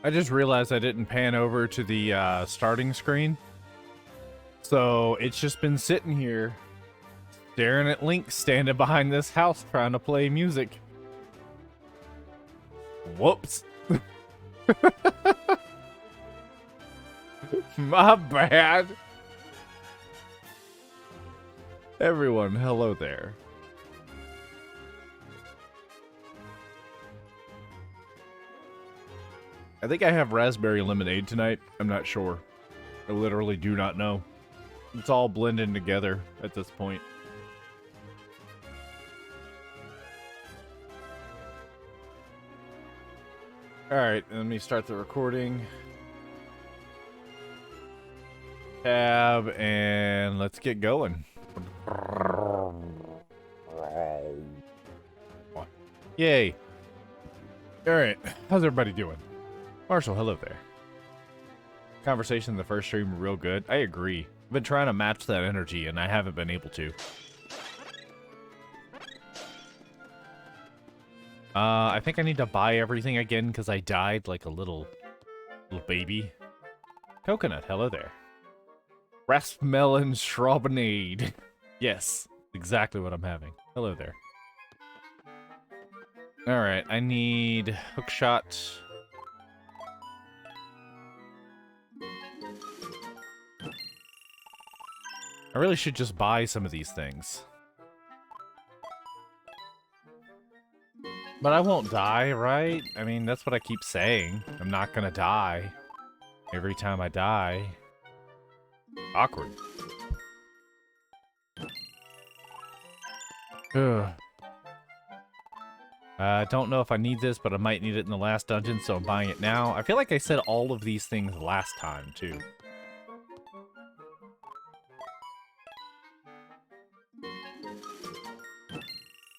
I just realized I didn't pan over to the starting screen. So it's just been sitting here, staring at Link standing behind this house trying to play music. Whoops. My bad. Everyone, hello there. I think I have raspberry lemonade tonight. I'm not sure. I literally do not know. It's all blending together at this point. Alright, let me start the recording. Tab, and let's get going. Yay. Alright, how's everybody doing? Marshall, hello there. Conversation in the first stream real good. I agree. I've been trying to match that energy, and I haven't been able to. I think I need to buy everything again because I died like a little baby. Coconut, hello there. Raspmelon strawberry. Yes, exactly what I'm having. Hello there. Alright, I need hookshot. I really should just buy some of these things. But I won't die, right? I mean, that's what I keep saying. I'm not gonna die. Every time I die. Awkward. Ugh. I don't know if I need this, but I might need it in the last dungeon, so I'm buying it now. I feel like I said all of these things last time, too.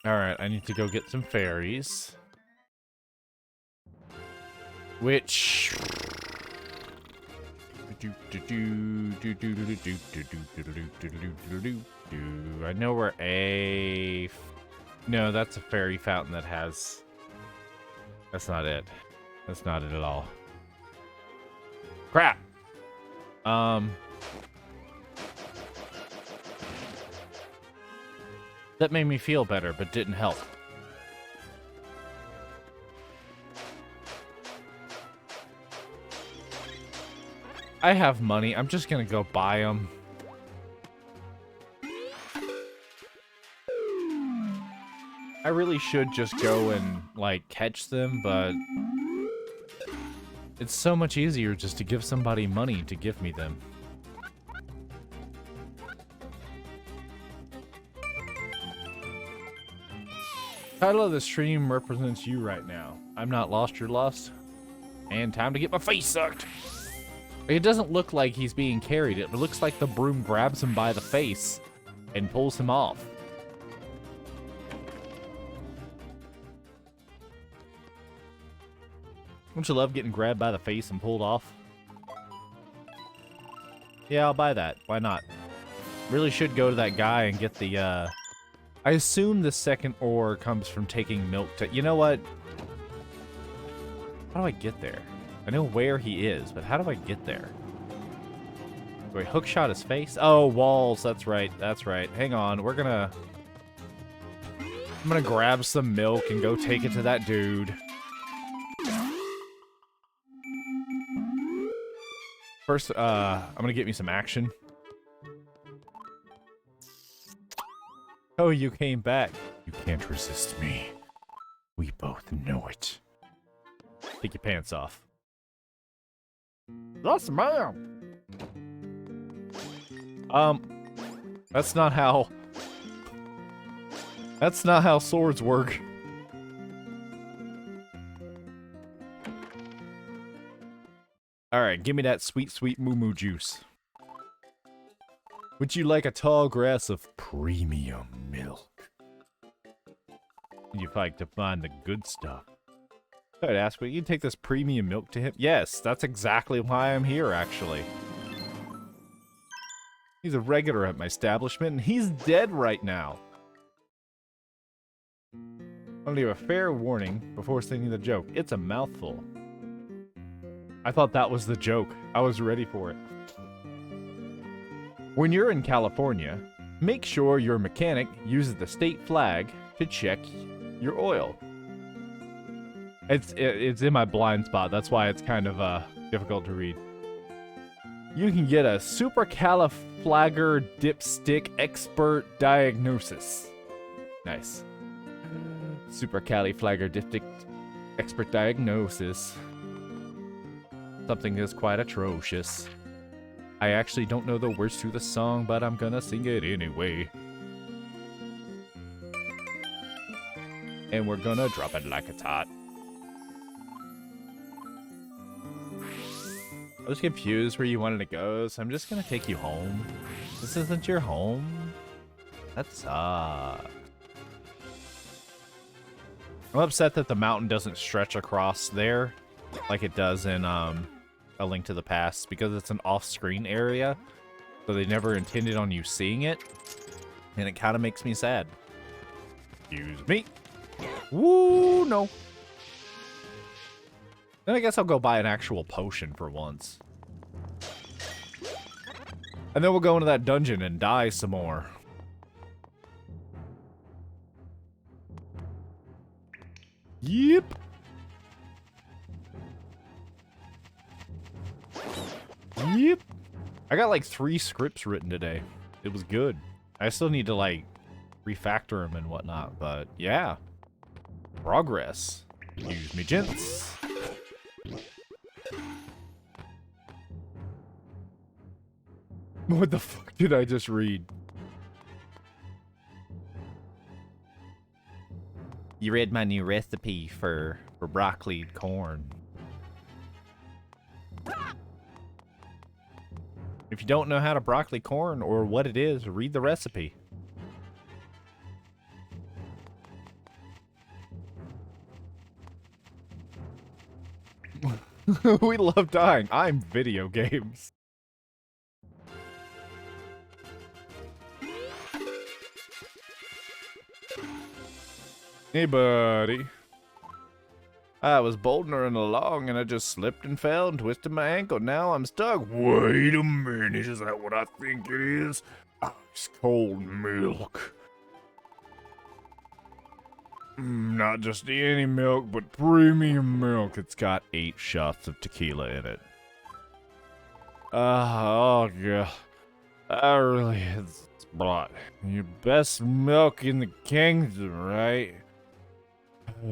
Alright, I need to go get some fairies. Which... I know where a... No, that's a fairy fountain that has... That's not it. That's not it at all. Crap! That made me feel better, but didn't help. I have money. I'm just gonna go buy them. I really should just go and, like, catch them, but... It's so much easier just to give somebody money to give me them. Title of the stream represents you right now. I'm not lost, you're lost. And time to get my face sucked. It doesn't look like he's being carried. It looks like the broom grabs him by the face and pulls him off. Don't you love getting grabbed by the face and pulled off? Yeah, I'll buy that. Why not? Really should go to that guy and get the, I assume the second ore comes from taking milk to... You know what? How do I get there? I know where he is, but how do I get there? Do I hookshot his face? Oh, walls. That's right. That's right. Hang on. I'm gonna grab some milk and go take it to that dude. First, I'm gonna get me some action. Oh, you came back. You can't resist me. We both know it. Take your pants off. Yes, ma'am. That's not how swords work. Alright, give me that sweet, sweet moo-moo juice. Would you like a tall glass of premium milk? You'd like to find the good stuff. I'd ask, will you take this premium milk to him? Yes, that's exactly why I'm here, actually. He's a regular at my establishment, and he's dead right now. I'll leave a fair warning before sending the joke. It's a mouthful. I thought that was the joke. I was ready for it. When you're in California, make sure your mechanic uses the state flag to check your oil. It's in my blind spot. That's why it's kind of difficult to read. You can get a supercalifrager dipstick expert diagnosis. Nice. Supercalifrager dipstick expert diagnosis. Something is quite atrocious. I actually don't know the words to the song, but I'm gonna sing it anyway. And we're gonna drop it like it's hot. I was confused where you wanted to go, so I'm just gonna take you home. This isn't your home? That sucks. I'm upset that the mountain doesn't stretch across there like it does in A Link to the Past, because it's an off-screen area, so they never intended on you seeing it, and it kind of makes me sad. Excuse me. Woo, no. Then I guess I'll go buy an actual potion for once. And then we'll go into that dungeon and die some more. Yep. Yep. I got like 3 scripts written today. It was good. I still need to like refactor them and whatnot, but yeah. Progress. Excuse me, gents. What the fuck did I just read? You read my new recipe for broccoli corn. If you don't know how to broccoli corn or what it is, read the recipe. We love dying. I'm video games. Hey, buddy. I was bouldering along and I just slipped and fell and twisted my ankle. Now I'm stuck. Wait a minute. Is that what I think it is? Ice cold milk. Not just any milk, but premium milk. It's got 8 shots of tequila in it. Oh, God. I really, it's brought your best milk in the kingdom, right?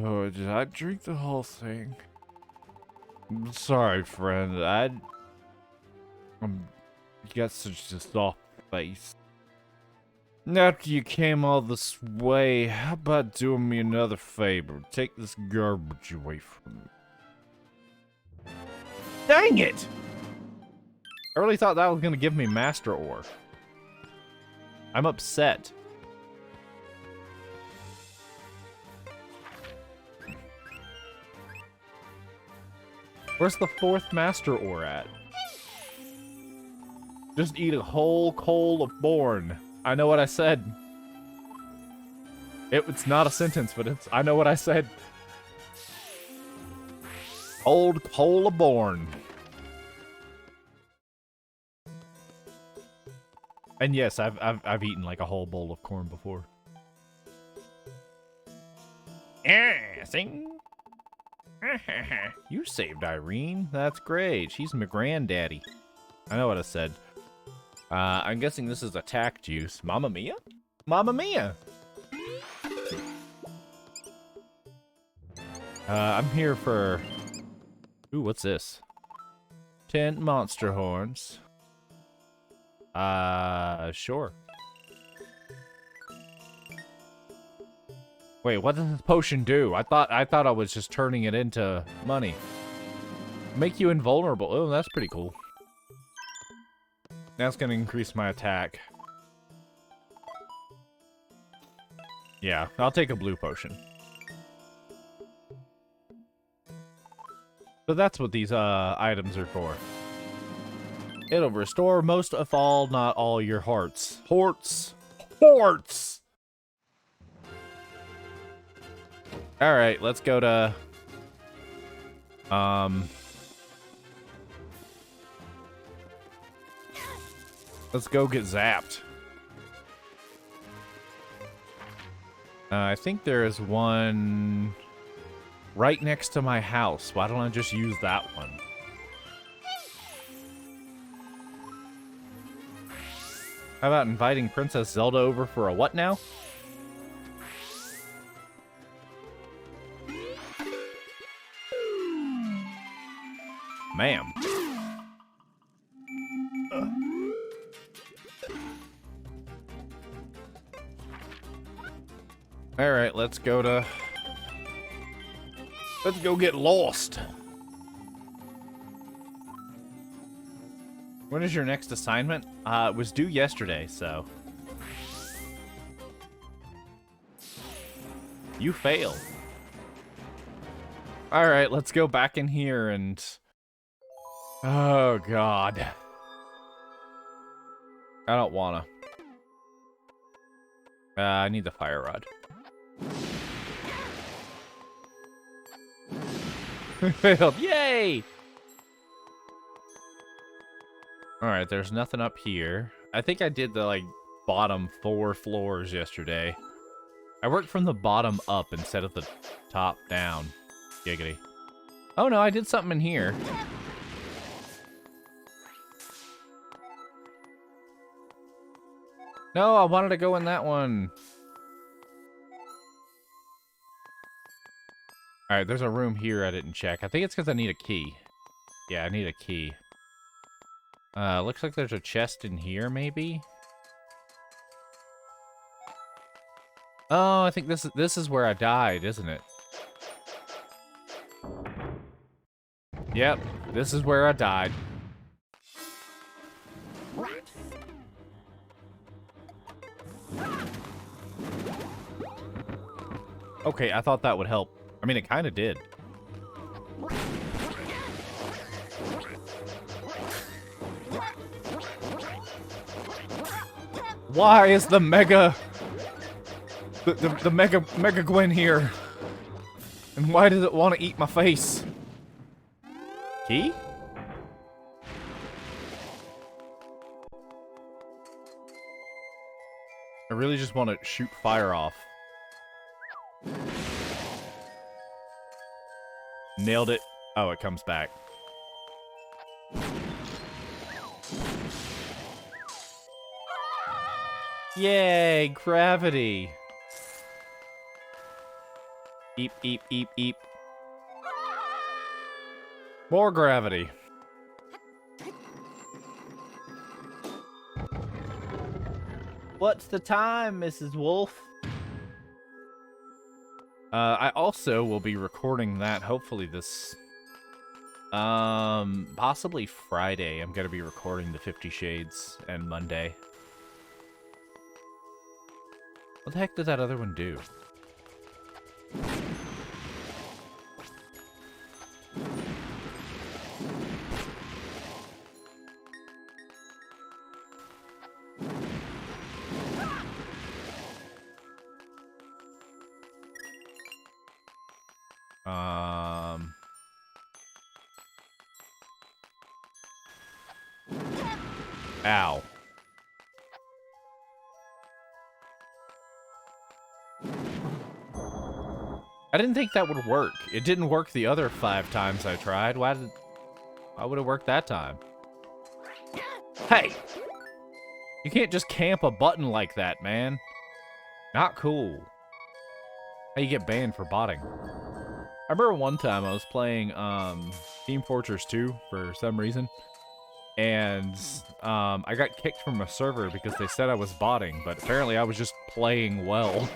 Oh, did I drink the whole thing? I'm sorry, friend. You got such a soft face. After you came all this way, how about doing me another favor? Take this garbage away from me. Dang it! I really thought that was gonna give me Master Ore. I'm upset. Where's the 4th Master Ore at? Just eat a whole coal of born. I know what I said. It's not a sentence, but I know what I said. Old coal of born. And yes, I've eaten like a whole bowl of corn before. Sing. You saved Irene. That's great. She's my granddaddy. I know what I said. I'm guessing this is attack juice. Mamma Mia? Mamma Mia! I'm here for... Ooh, what's this? 10 monster horns. Sure. Wait, what does this potion do? I thought I was just turning it into money. Make you invulnerable. Oh, that's pretty cool. That's gonna increase my attack. Yeah, I'll take a blue potion. So that's what these items are for. It'll restore most of all, not all your hearts. Horts! Horts! Alright, let's go to... Let's go get zapped. I think there is one right next to my house. Why don't I just use that one? How about inviting Princess Zelda over for a what now? Ma'am. Alright, let's go get lost. When is your next assignment? It was due yesterday, so. You failed. Alright, let's go back in here and... Oh, God. I don't wanna. I need the fire rod. Failed. Yay! Alright, there's nothing up here. I think I did the, like, bottom 4 floors yesterday. I worked from the bottom up instead of the top down. Giggity. Oh, no, I did something in here. No, I wanted to go in that one. Alright, there's a room here I didn't check. I think it's because I need a key. Yeah, I need a key. Looks like there's a chest in here, maybe? Oh, I think this is where I died, isn't it? Yep, this is where I died. Okay, I thought that would help. I mean, it kind of did. Why is the Mega Gwen here? And why does it want to eat my face? Key? I really just want to shoot fire off. Nailed it. Oh, it comes back. Yay, gravity. Eep, eep, eep, eep. More gravity. What's the time, Mrs. Wolf? I also will be recording that, hopefully this... possibly Friday. I'm gonna be recording the 50 Shades, and Monday. What the heck did that other one do? Ow. I didn't think that would work. It didn't work the other 5 times I tried. Why would it work that time? Hey! You can't just camp a button like that, man. Not cool. How you get banned for botting? I remember one time I was playing Team Fortress 2 for some reason. And I got kicked from a server because they said I was botting, but apparently I was just playing well.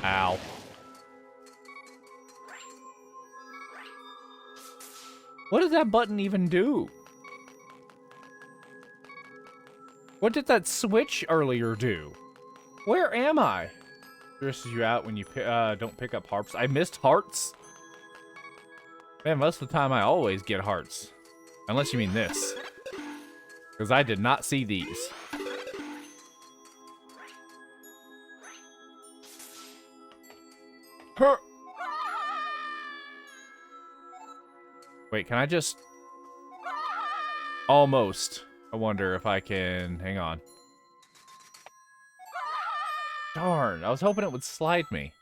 Ow. What did that button even do? What did that switch earlier do? Where am I? Stresses you out when you don't pick up harps. I missed hearts? Man, most of the time I always get hearts. Unless you mean this. Because I did not see these. Wait, can I just... Almost. I wonder if I can... Hang on. Darn, I was hoping it would slide me.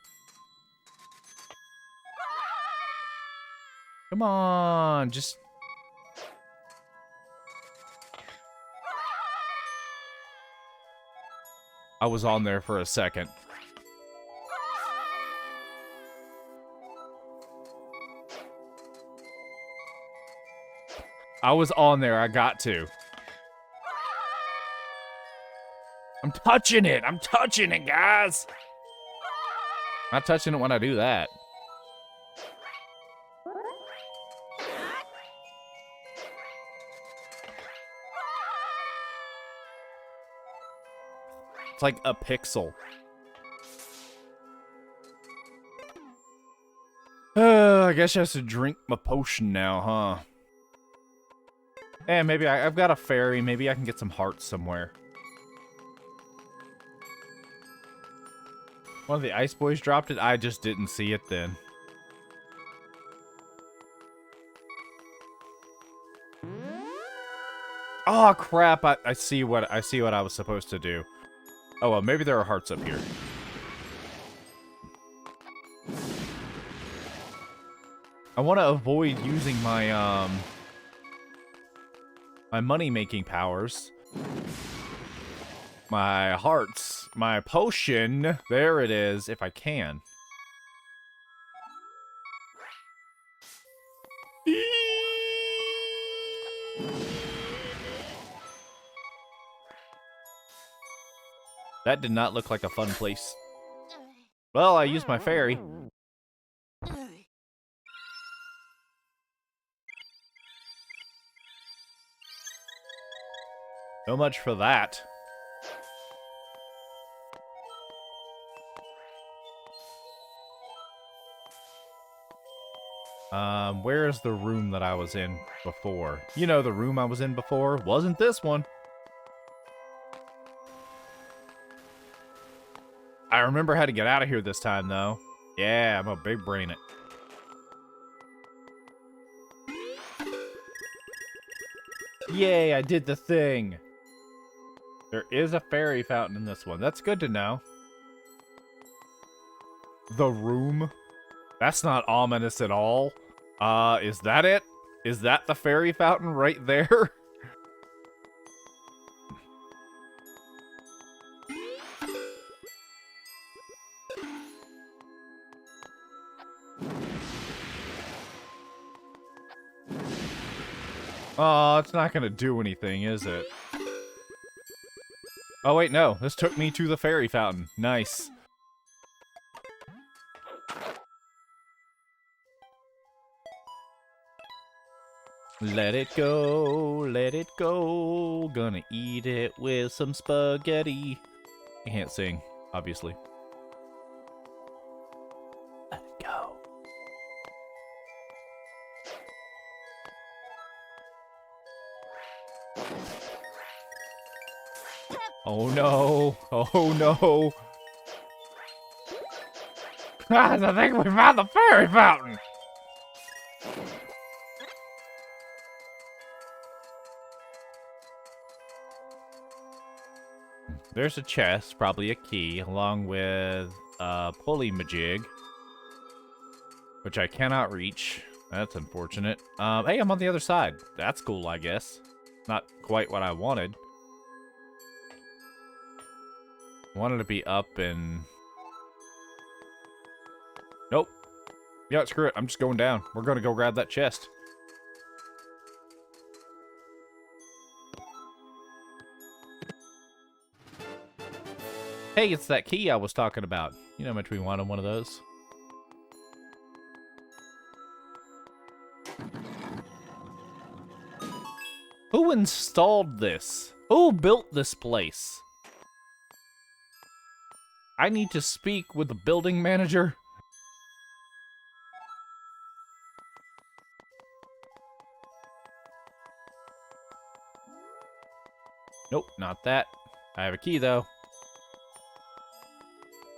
Come on, just... I was on there for a second. I was on there, I got to. I'm touching it! I'm touching it, guys! Not touching it when I do that. It's like a pixel. I guess I have to drink my potion now, huh? And maybe I've got a fairy. Maybe I can get some hearts somewhere. One of the ice boys dropped it. I just didn't see it then. Oh crap! I see what I was supposed to do. Oh well, maybe there are hearts up here. I want to avoid using my my money-making powers. My hearts, my potion, there it is, if I can. That did not look like a fun place. Well, I used my fairy. So much for that. Where's the room that I was in before? You know, the room I was in before wasn't this one. I remember how to get out of here this time, though. Yeah, I'm a big brain it. Yay, I did the thing. There is a fairy fountain in this one. That's good to know. The room? That's not ominous at all. Is that it? Is that the fairy fountain right there? Oh, it's not gonna do anything, is it? Oh wait, no. This took me to the fairy fountain. Nice. Let it go, let it go. Gonna eat it with some spaghetti. I can't sing, obviously. Let it go. Oh no, oh no. Guys, I think we found the fairy fountain. There's a chest, probably a key, along with a pulley-majig, which I cannot reach. That's unfortunate. Hey, I'm on the other side. That's cool, I guess. Not quite what I wanted. Wanted to be up and... Nope. Yeah, screw it. I'm just going down. We're gonna go grab that chest. Hey, it's that key I was talking about. You know how much we wanted one of those. Who installed this? Who built this place? I need to speak with the building manager. Nope, not that. I have a key, though.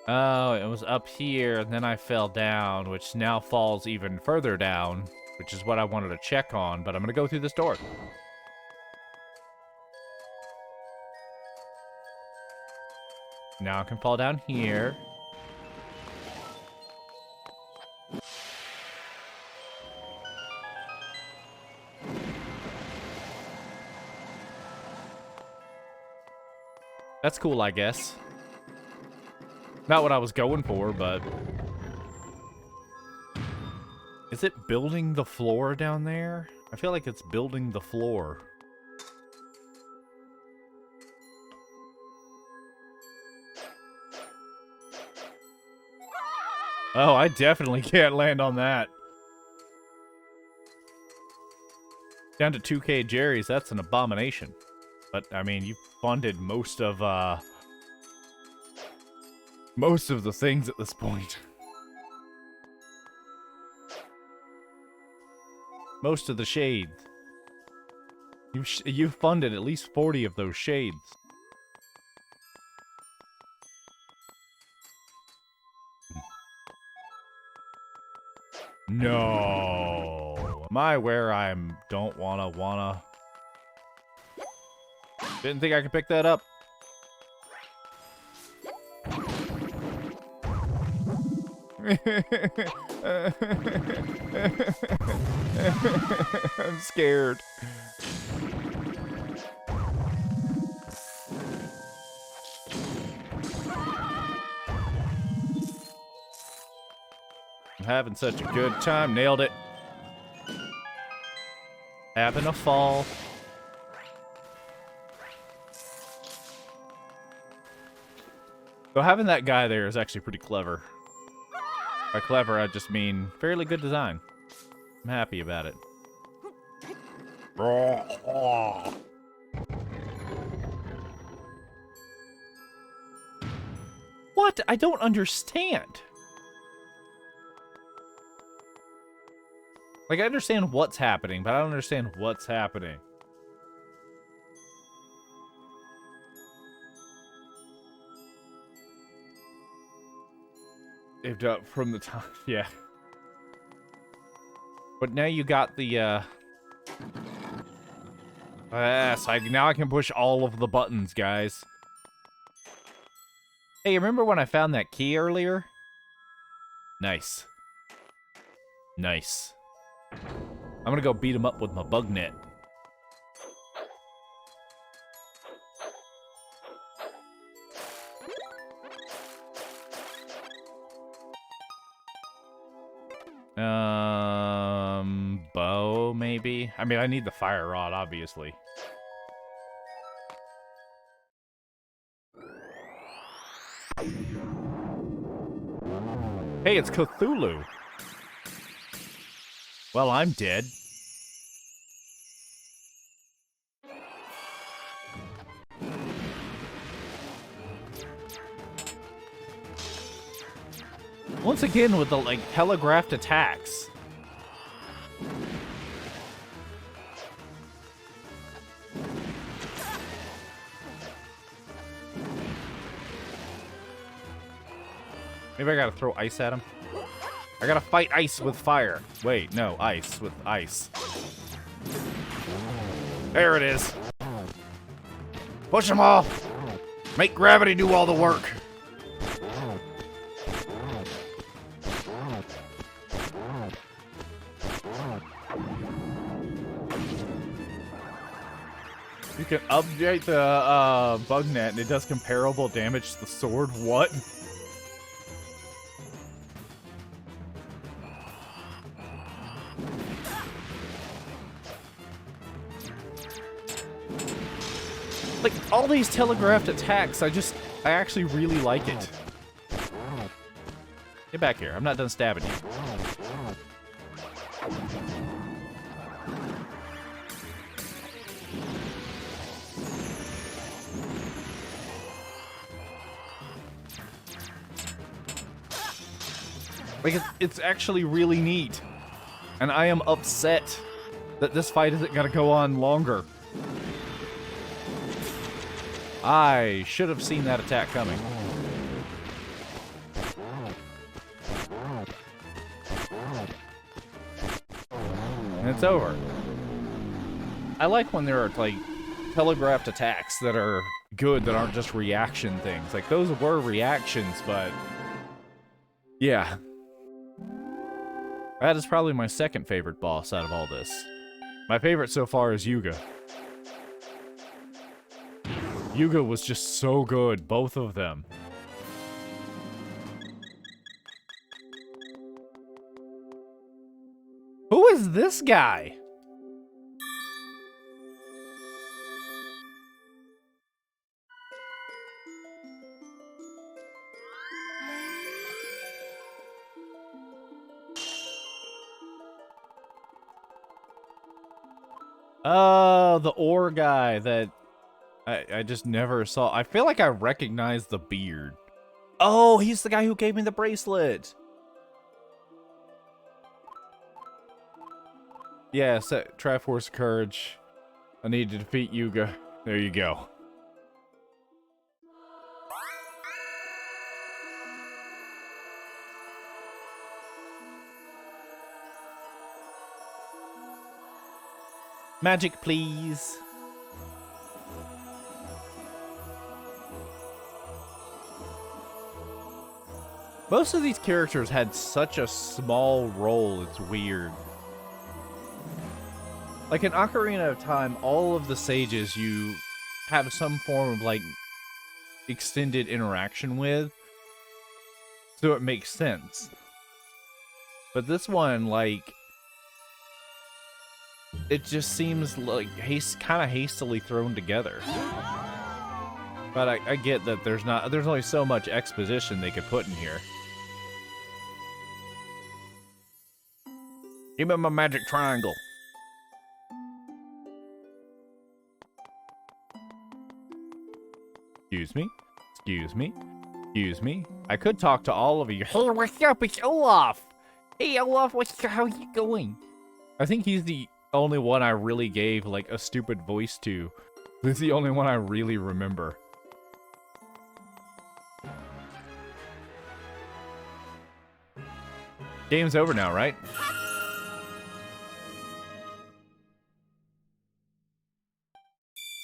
Oh, it was up here, and then I fell down, which now falls even further down. which is what I wanted to check on, but I'm gonna go through this door. Now I can fall down here. That's cool, I guess. Not what I was going for, but... Is it building the floor down there? I feel like it's building the floor. Oh, I definitely can't land on that. Down to 2K Jerry's, that's an abomination. But, I mean, you funded most of the things at this point. Most of the shades. You've funded at least 40 of those shades. No. Am I where I don't wanna? Didn't think I could pick that up. I'm scared. I'm having such a good time. Nailed it. Having a fall. So having that guy there is actually pretty clever. By clever, I just mean fairly good design. I'm happy about it. What? I don't understand. Like, I understand what's happening, but I don't understand what's happening. Saved up from the top, yeah. But now you got the, yes, now I can push all of the buttons, guys. Hey, remember when I found that key earlier? Nice. Nice. I'm gonna go beat him up with my bug net. Bow, maybe? I mean, I need the fire rod, obviously. Hey, it's Cthulhu. Well, I'm dead. Once again with the, like, telegraphed attacks. Maybe I gotta throw ice at him. I gotta fight ice with fire. Wait, no, ice with ice. There it is. Push them off. Make gravity do all the work. You can update the bug net and it does comparable damage to the sword. What? Like, all these telegraphed attacks, I actually really like it. Get back here. I'm not done stabbing you. Like, it's actually really neat. And I am upset that this fight isn't gonna go on longer. I should have seen that attack coming. it's over. I like when there are, like, telegraphed attacks that are good, that aren't just reaction things. Like, those were reactions, but... yeah. That is probably my second favorite boss out of all this. My favorite so far is Yuga. Yuga was just so good, both of them. Who is this guy? Oh, the ore guy that I just never saw. I feel like I recognize the beard. Oh, he's the guy who gave me the bracelet. Yeah, set Triforce Courage. I need to defeat Yuga. There you go. Magic, please. Most of these characters had such a small role, it's weird. Like in Ocarina of Time, all of the sages you have some form of, like, extended interaction with, so it makes sense. But this one, like, it just seems like kind of hastily thrown together. But I get that there's only so much exposition they could put in here. Give me my magic triangle. Excuse me. Excuse me. Excuse me. I could talk to all of you. Hey, what's up? It's Olaf. Hey, Olaf, how you going? I think he's the only one I really gave, like, a stupid voice to. This is the only one I really remember. Game's over now, right?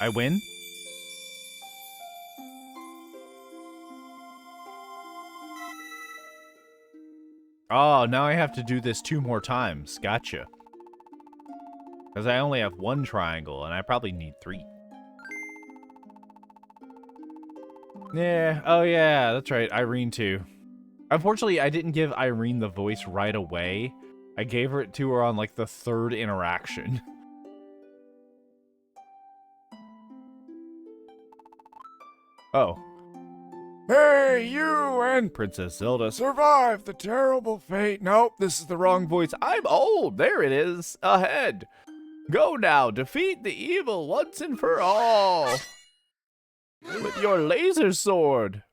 I win? Oh, now I have to do this 2 more times. Gotcha. Because I only have 1 triangle, and I probably need 3. Yeah, oh yeah, that's right, Irene too. Unfortunately, I didn't give Irene the voice right away. I gave it to her on, like, the 3rd interaction. Oh. Hey, you and Princess Zelda survived the terrible fate. Nope, this is the wrong voice. I'm old. There it is. Ahead. Go now. Defeat the evil once and for all. With your laser sword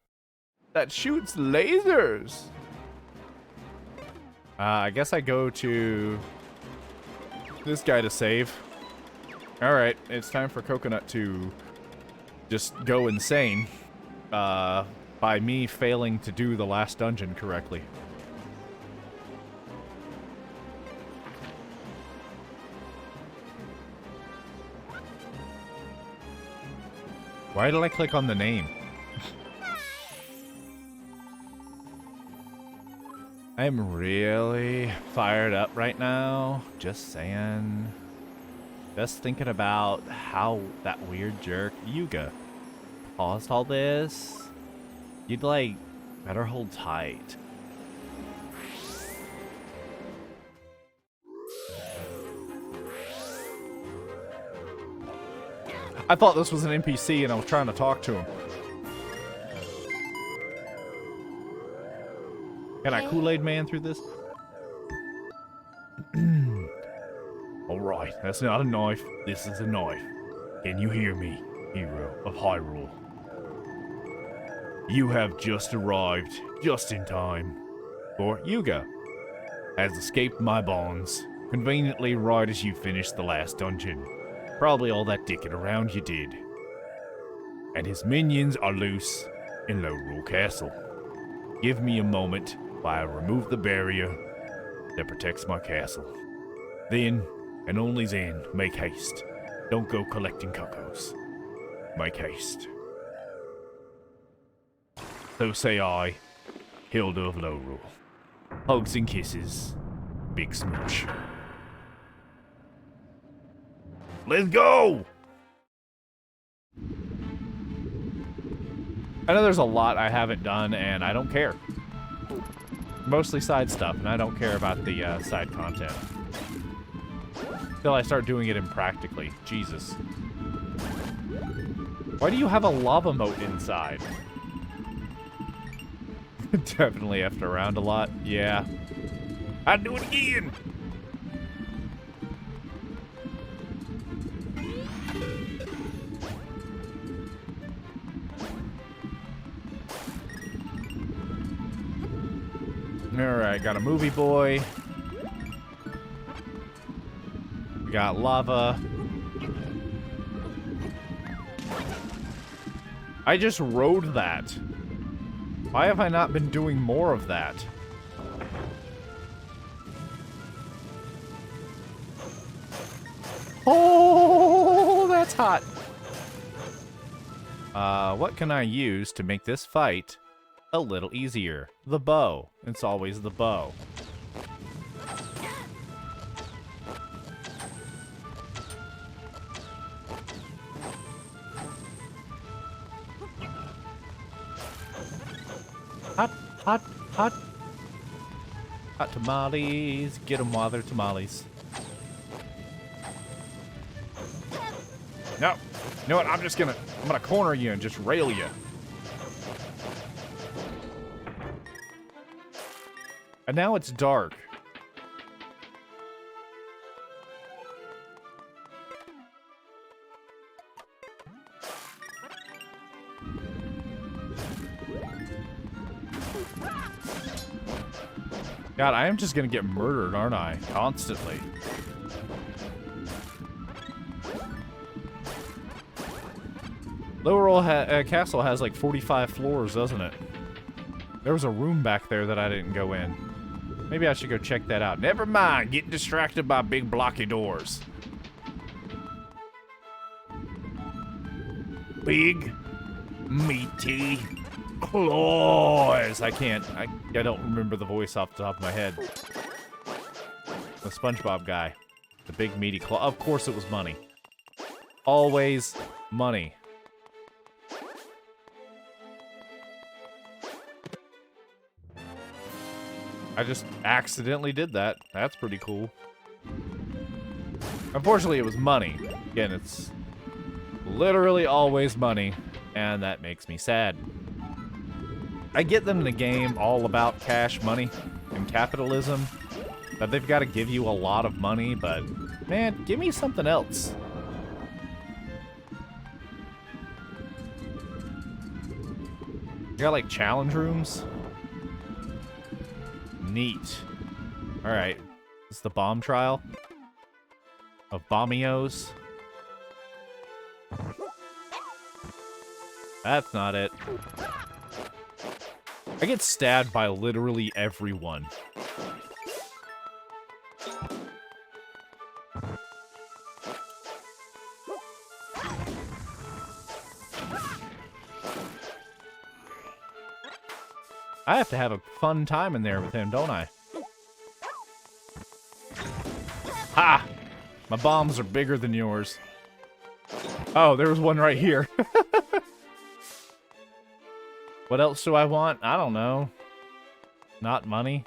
that shoots lasers. I guess I go to this guy to save. Alright, it's time for Coconut to just go insane. By me failing to do the last dungeon correctly. Why did I click on the name? I'm really fired up right now. Just saying. Just thinking about how that weird jerk Yuga caused all this. You'd, like, better hold tight. I thought this was an NPC and I was trying to talk to him. Can I Kool-Aid Man through this? Alright, that's not a knife. This is a knife. Can you hear me, hero of Hyrule? You have just arrived, just in time. For Yuga has escaped my bonds, conveniently right as you finished the last dungeon. Probably all that dicking around you did. And his minions are loose in Lorule Castle. Give me a moment while I remove the barrier that protects my castle. Then And only then, make haste. Don't go collecting cocos. Make haste. So say I, Hilda of Lowrule. Hugs and kisses. Big smooch. Let's go! I know there's a lot I haven't done, and I don't care. Mostly side stuff, and I don't care about the side content. Until I start doing it impractically. Jesus. Why do you have a lava moat inside? Definitely effed around a lot. Yeah. I'd do it again! Alright, got a movie boy. We got lava. I just rode that. Why have I not been doing more of that? Oh, that's hot. What can I use to make this fight a little easier? The bow. It's always the bow. Hot, hot, hot. Hot tamales. Get them while they're tamales. No. You know what? I'm gonna corner you and just rail you. And now it's dark. God, I am just gonna get murdered, aren't I? Constantly. Lowrule Castle has like 45 floors, doesn't it? There was a room back there that I didn't go in. Maybe I should go check that out. Never mind, getting distracted by big blocky doors. Big, meaty claws. I don't remember the voice off the top of my head. The SpongeBob guy. The big meaty claw. Of course it was money. Always money. I just accidentally did that. That's pretty cool. Unfortunately, it was money. Again, it's literally always money, and that makes me sad. I get them in the game all about cash, money, and capitalism, that they've got to give you a lot of money, but man, give me something else. You got like challenge rooms? Neat. Alright. This is the bomb trial of Bombios. That's not it. I get stabbed by literally everyone. I have to have a fun time in there with him, don't I? Ha! My bombs are bigger than yours. Oh, there was one right here. What else do I want? I don't know. Not money.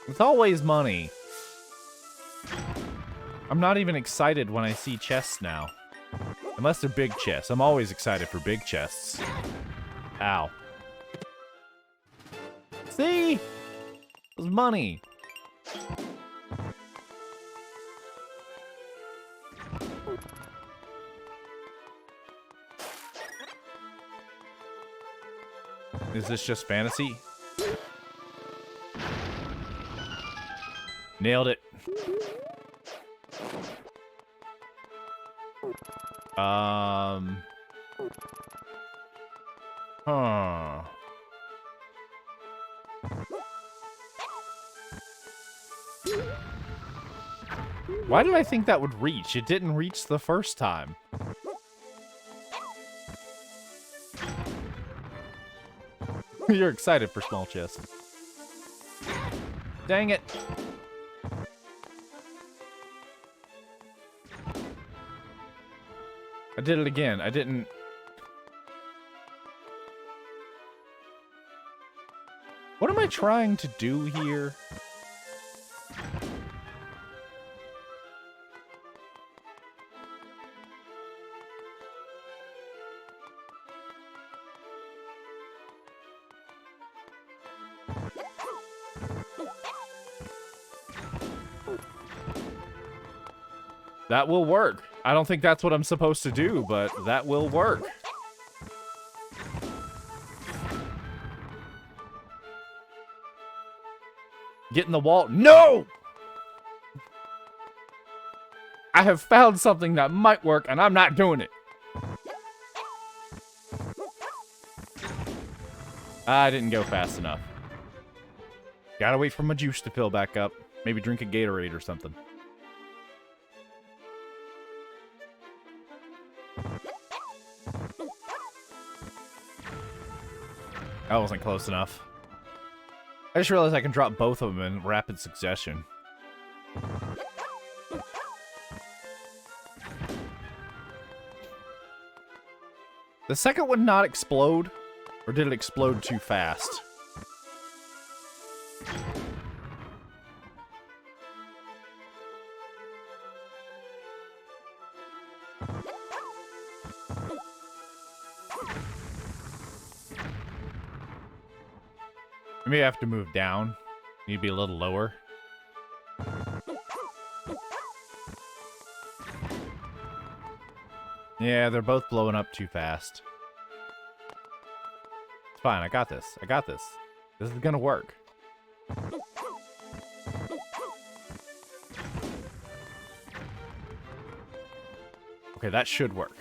It's always money. I'm not even excited when I see chests now. Unless they're big chests. I'm always excited for big chests. Ow. See? It was money. Is this just fantasy? Nailed it. Huh. Why did I think that would reach? It didn't reach the first time. You're excited for small chest. Dang it. I did it again. I didn't... What am I trying to do here? That will work. I don't think that's what I'm supposed to do, but that will work. Get in the wall. No! I have found something that might work, and I'm not doing it. I didn't go fast enough. Gotta wait for my juice to fill back up. Maybe drink a Gatorade or something. That wasn't close enough. I just realized I can drop both of them in rapid succession. The second one not explode? Or did it explode too fast? Maybe I have to move down. Need to be a little lower. Yeah, they're both blowing up too fast. It's fine, I got this. I got this. This is gonna work. Okay, that should work.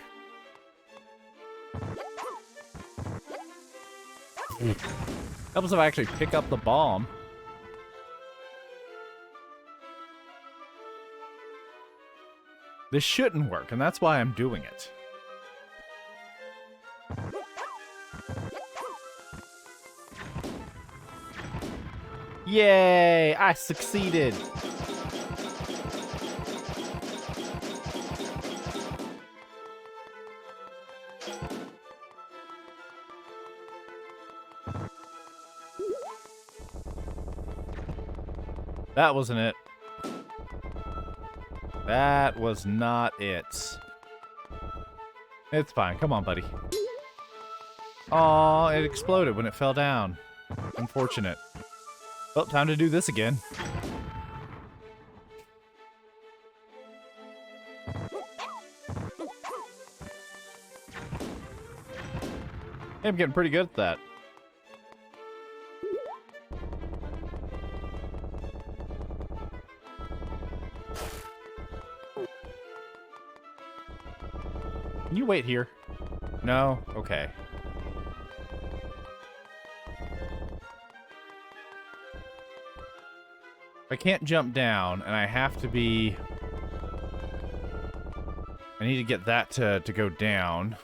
Helps if I actually pick up the bomb. This shouldn't work, and that's why I'm doing it. Yay! I succeeded! That wasn't it. That was not it. It's fine. Come on, buddy. Aw, it exploded when it fell down. Unfortunate. Well, time to do this again. Hey, I'm getting pretty good at that. Can you wait here? No? Okay. I can't jump down, and I have to be... I need to get that to go down.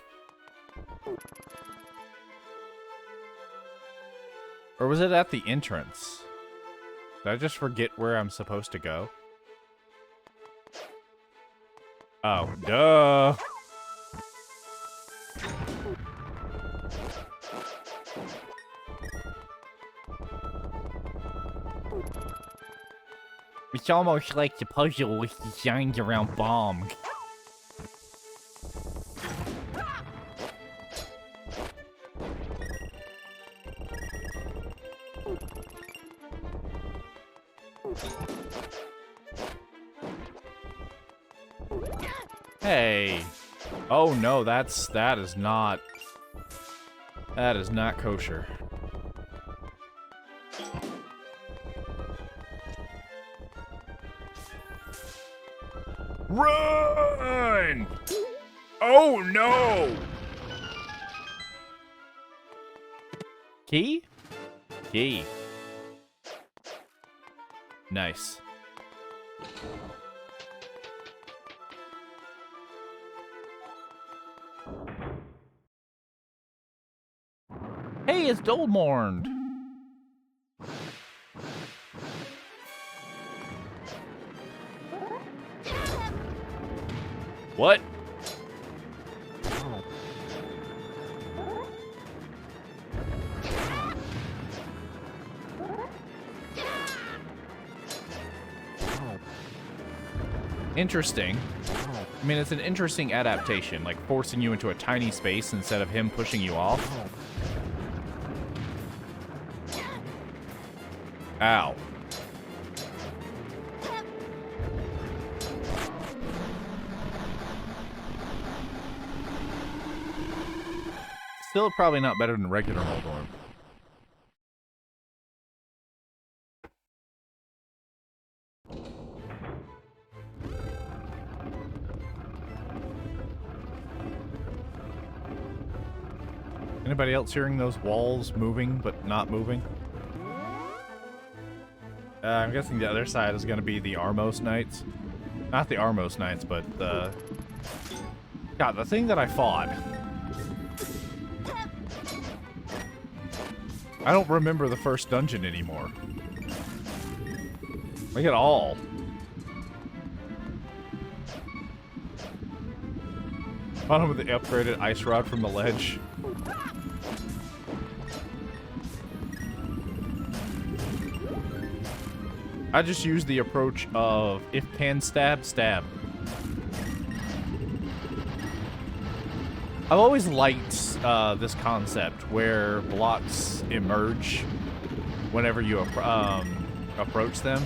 Or was it at the entrance? Did I just forget where I'm supposed to go? Oh, duh! It's almost like the puzzle was designed around bombs. Hey. Oh no, that is not kosher. Run! Oh no! Key? Key. Nice. Hey, it's Dolmorn. What? Interesting. I mean, it's an interesting adaptation, like forcing you into a tiny space instead of him pushing you off. Ow. Still probably not better than regular Moldorm. Anybody else hearing those walls moving but not moving? I'm guessing the other side is going to be the Armos Knights. Not the Armos Knights, but the... God, the thing that I fought. I don't remember the first dungeon anymore. Like at all. Bottom with the upgraded ice rod from the ledge. I just use the approach of if can stab, stab. I've always liked this concept where blocks emerge whenever you approach them.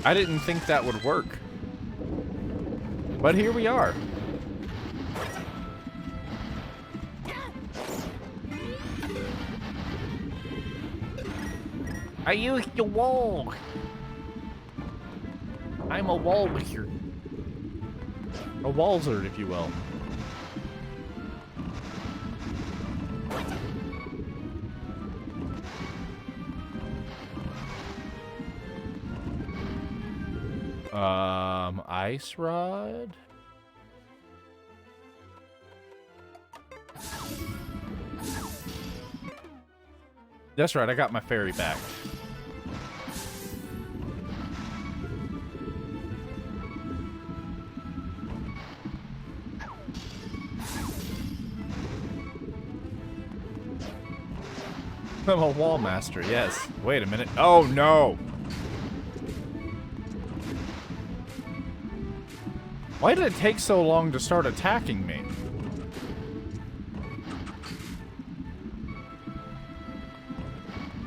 I didn't think that would work. But here we are. I used the wall. I'm a wall wizard. A wallzard, if you will. Ice rod? That's right, I got my fairy back. I'm a wall master, yes. Wait a minute. Oh no! Why did it take so long to start attacking me?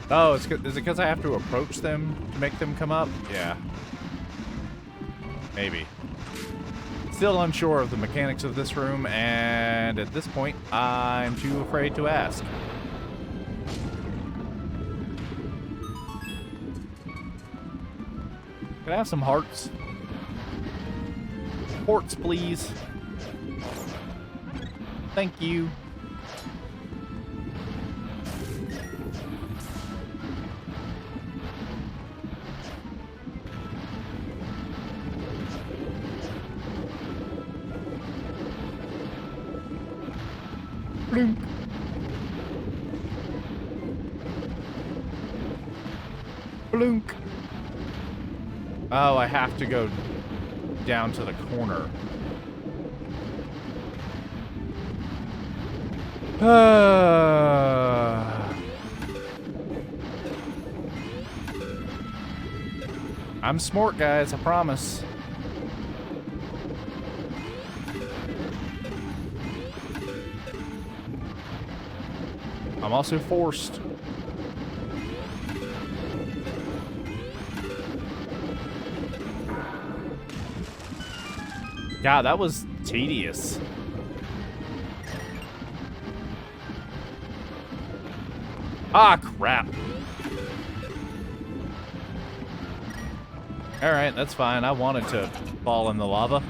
Oh, is it because I have to approach them to make them come up? Yeah. Maybe. Still unsure of the mechanics of this room, and at this point, I'm too afraid to ask. Can I have some hearts? Ports, please. Thank you. Blink. Blink. Oh, I have to go down to the corner. I'm smart, guys, I promise. I'm also forced. God, that was tedious. Ah, crap. Alright, that's fine. I wanted to fall in the lava.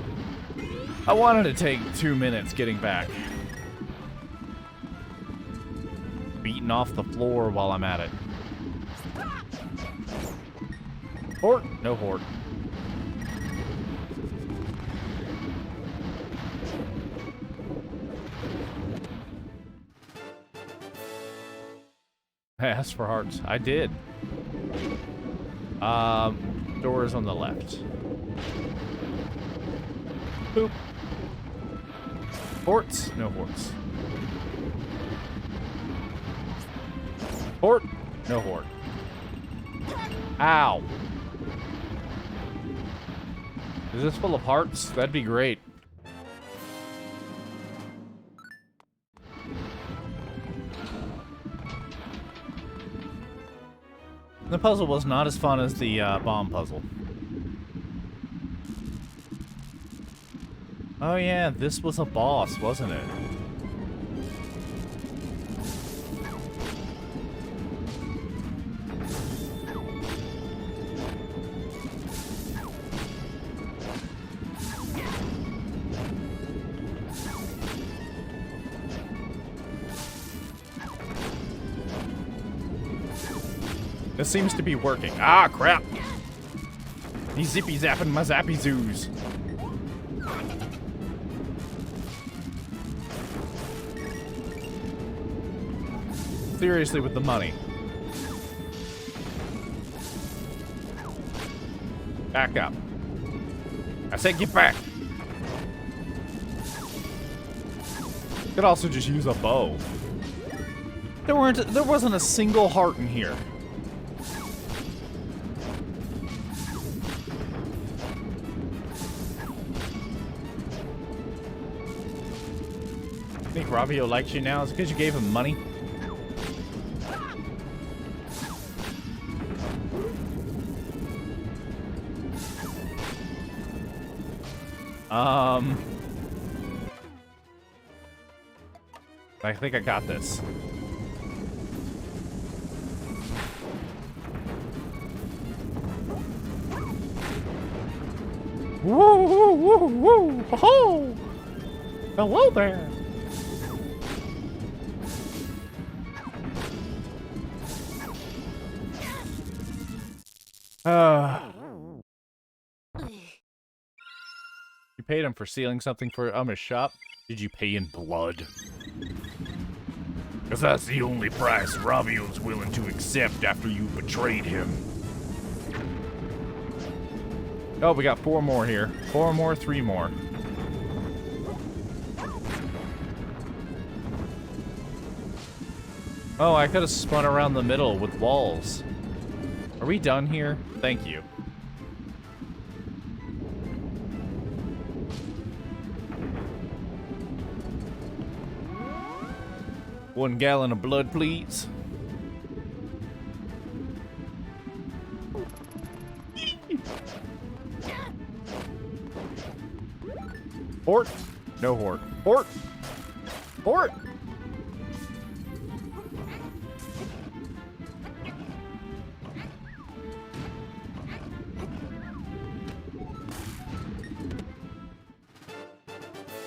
I wanted to take 2 minutes getting back. Beating off the floor while I'm at it. Hort? No hort. I asked for hearts. I did. Doors on the left. Boop. Horts? No horts. Hort? No hort. Ow. Is this full of hearts? That'd be great. The puzzle was not as fun as the bomb puzzle. Oh yeah, this was a boss, wasn't it? This seems to be working. Ah, crap! He's zippy zapping my zappy zoos. Seriously with the money. Back up. I said get back. Could also just use a bow. There wasn't a single heart in here. Think Rabio likes you now? Is it because you gave him money? I think I got this. Woo, woo, woo, woo, ho-ho! Hello there! You paid him for stealing something from his shop? Did you pay in blood? Because that's the only price Rabio's willing to accept after you betrayed him. Oh, we got 4 more here. 4 more, 3 more. Oh, I could have spun around the middle with walls. Are we done here? Thank you. One gallon of blood, please. Hort? No hort. Hort! Hort!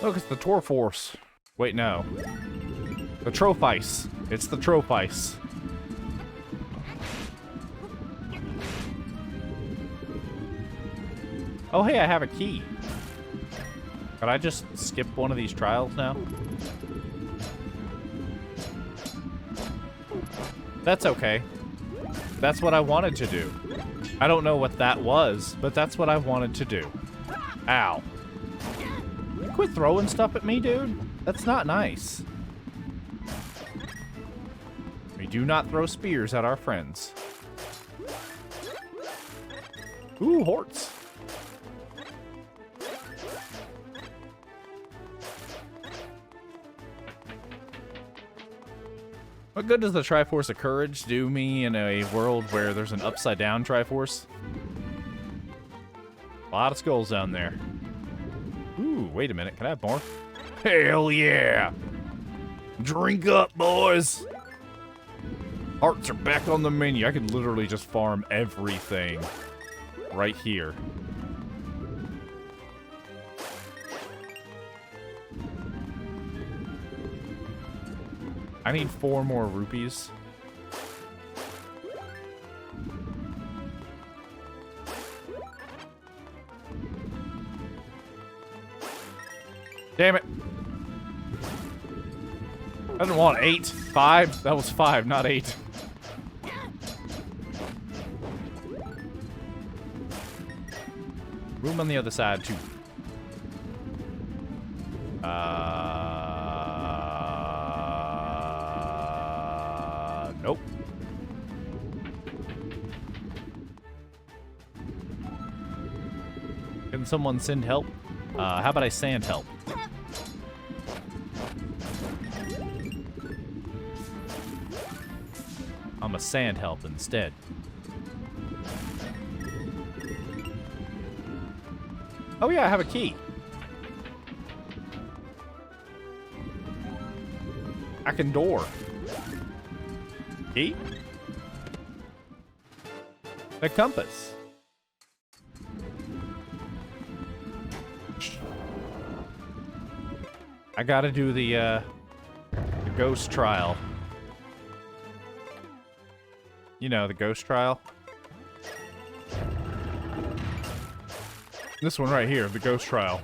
Look, it's the Torforce. Wait, no. The Trophice. It's the Trophice. Oh, hey, I have a key. Could I just skip one of these trials now? That's okay. That's what I wanted to do. I don't know what that was, but that's what I wanted to do. Ow. You quit throwing stuff at me, dude? That's not nice. We do not throw spears at our friends. Ooh, horts. What good does the Triforce of Courage do me in a world where there's an upside-down Triforce? A lot of skulls down there. Ooh, wait a minute. Can I have more? Hell yeah! Drink up, boys! Hearts are back on the menu. I could literally just farm everything right here. I need 4 more rupees. Damn it. I didn't want 8. 5? That was 5, not 8. Room on the other side, too. Nope. Can someone send help? How about I sand help? I'm a sand help instead. Oh yeah, I have a key. I can door. Key? The compass. I gotta do the ghost trial. You know, the ghost trial. This one right here, the ghost trial.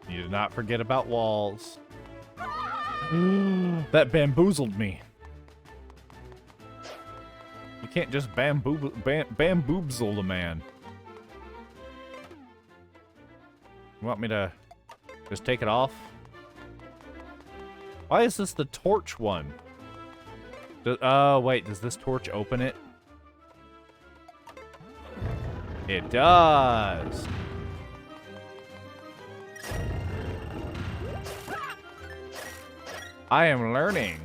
You did not forget about walls. That bamboozled me. You can't just bamboozle a man. You want me to just take it off? Why is this the torch one? Oh, wait, does this torch open it? It does. I am learning.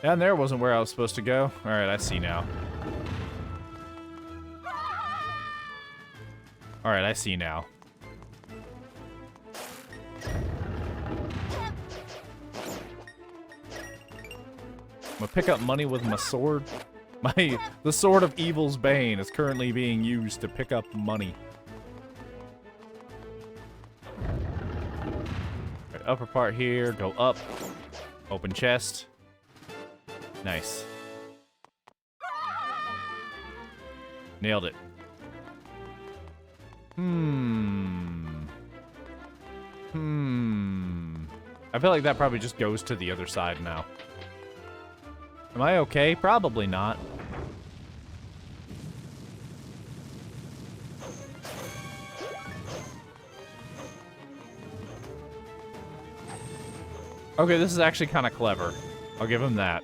Down there wasn't where I was supposed to go. Alright, I see now. Alright, I see now. I'm gonna pick up money with my sword. The sword of evil's bane is currently being used to pick up money. Right, upper part here, go up. Open chest. Nice. Nailed it. I feel like that probably just goes to the other side now. Am I okay? Probably not. Okay, this is actually kind of clever. I'll give him that.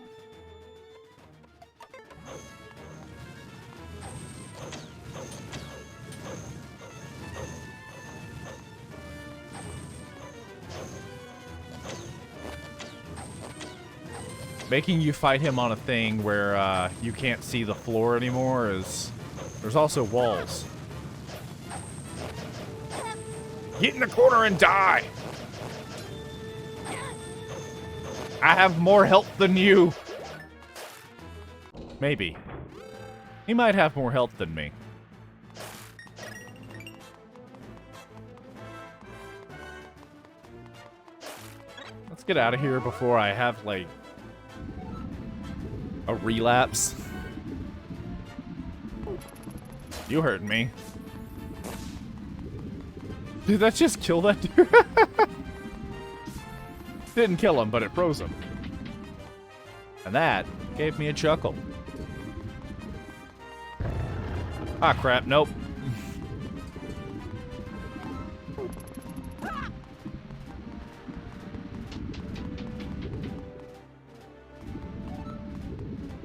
Making you fight him on a thing where you can't see the floor anymore is... There's also walls. Get in the corner and die! I have more health than you! Maybe. He might have more health than me. Let's get out of here before I have, like... a relapse. You hurt me. Did that just kill that dude? Didn't kill him, but it froze him. And that gave me a chuckle. Ah, crap. Nope.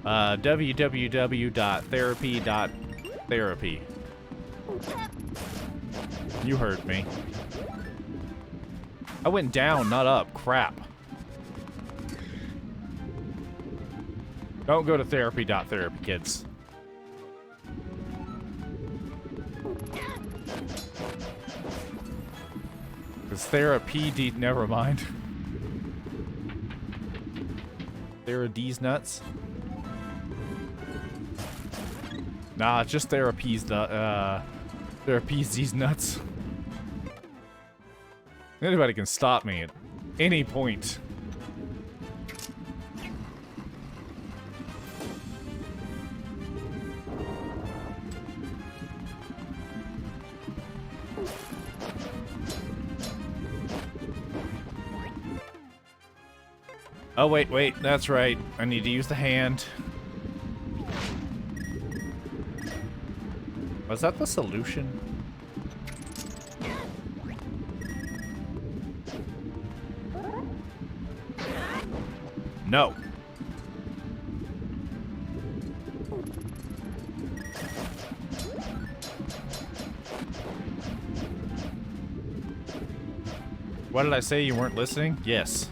www.therapy.therapy. You heard me. I went down, not up. Crap. Don't go to therapy.therapy, kids. is therapy. Never mind. There are D's nuts. Nah, it's just therapies. Therapies these nuts. Anybody can stop me at any point. Oh, wait, that's right. I need to use the hand. Was that the solution? No. What did I say? You weren't listening? Yes.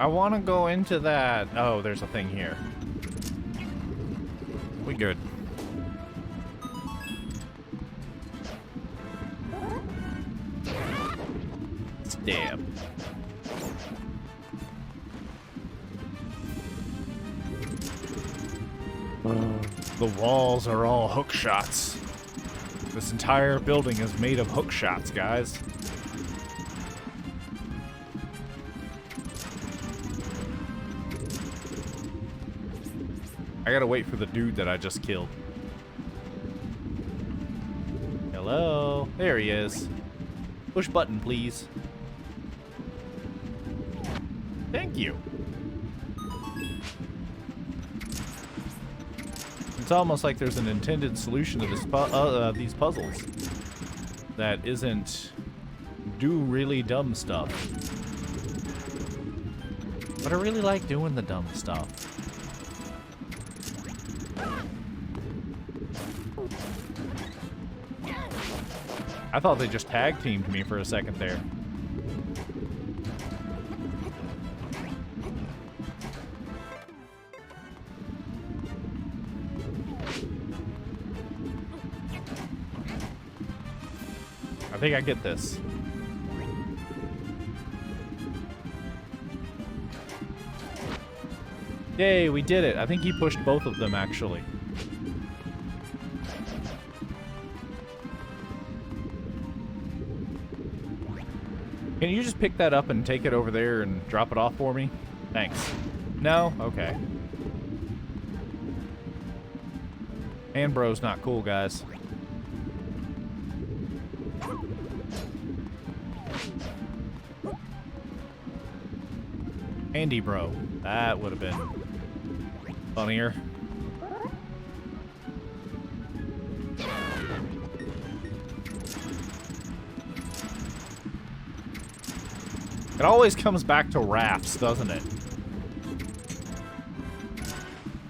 I want to go into that. Oh, there's a thing here. We good. Stab. The walls are all hook shots. This entire building is made of hook shots, guys. I gotta wait for the dude that I just killed. Hello? There he is. Push button, please. Thank you. It's almost like there's an intended solution to this these puzzles that isn't do really dumb stuff. But I really like doing the dumb stuff. I thought they just tag teamed me for a second there. I think I get this. Yay, we did it. I think he pushed both of them, actually. Can you just pick that up and take it over there and drop it off for me? Thanks. No? Okay. Hand bro's not cool, guys. Handy bro. That would have been funnier. It always comes back to rafts, doesn't it?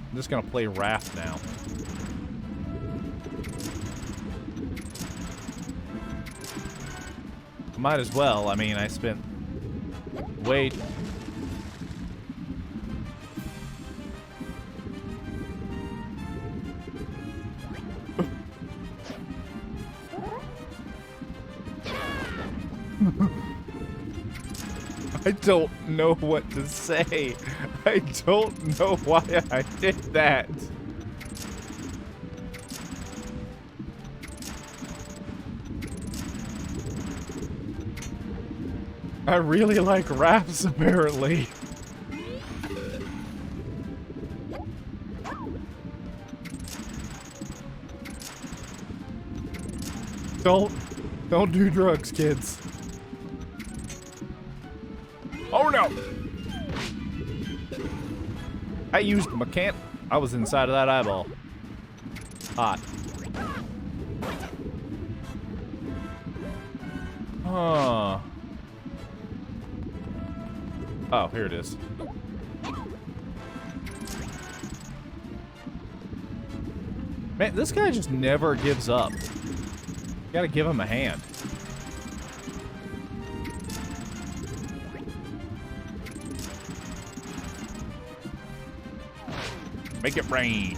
I'm just gonna play raft now. Might as well. I mean, I spent way... I don't know what to say. I don't know why I did that. I really like rafts, apparently. Don't do drugs, kids. Oh no! I used my can't. I was inside of that eyeball. Hot. Huh. Oh, here it is. Man, this guy just never gives up. You gotta give him a hand. Make it rain.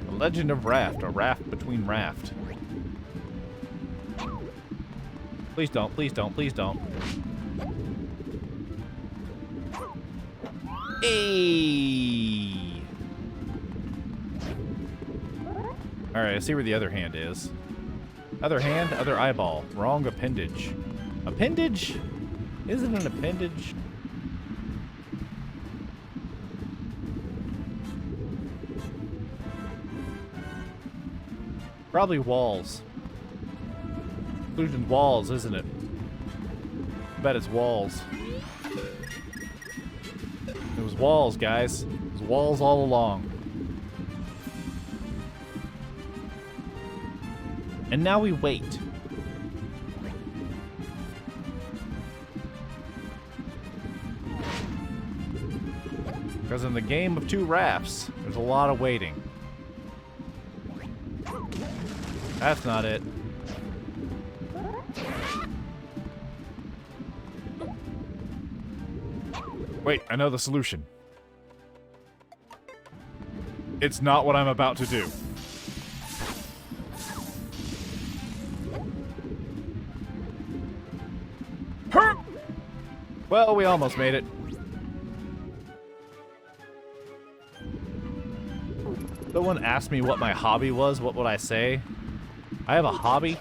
The Legend of Raft, a raft between raft. Please don't, please don't, please don't. Hey! Alright, I see where the other hand is. Other hand, other eyeball. Wrong appendage. Appendage? Is it an appendage? Probably walls. Including walls, isn't it? I bet it's walls. It was walls, guys. It was walls all along. And now we wait. Because in the game of two rafts, there's a lot of waiting. That's not it. Wait, I know the solution. It's not what I'm about to do. Well, we almost made it. Someone asked me what my hobby was. What would I say? I have a hobby?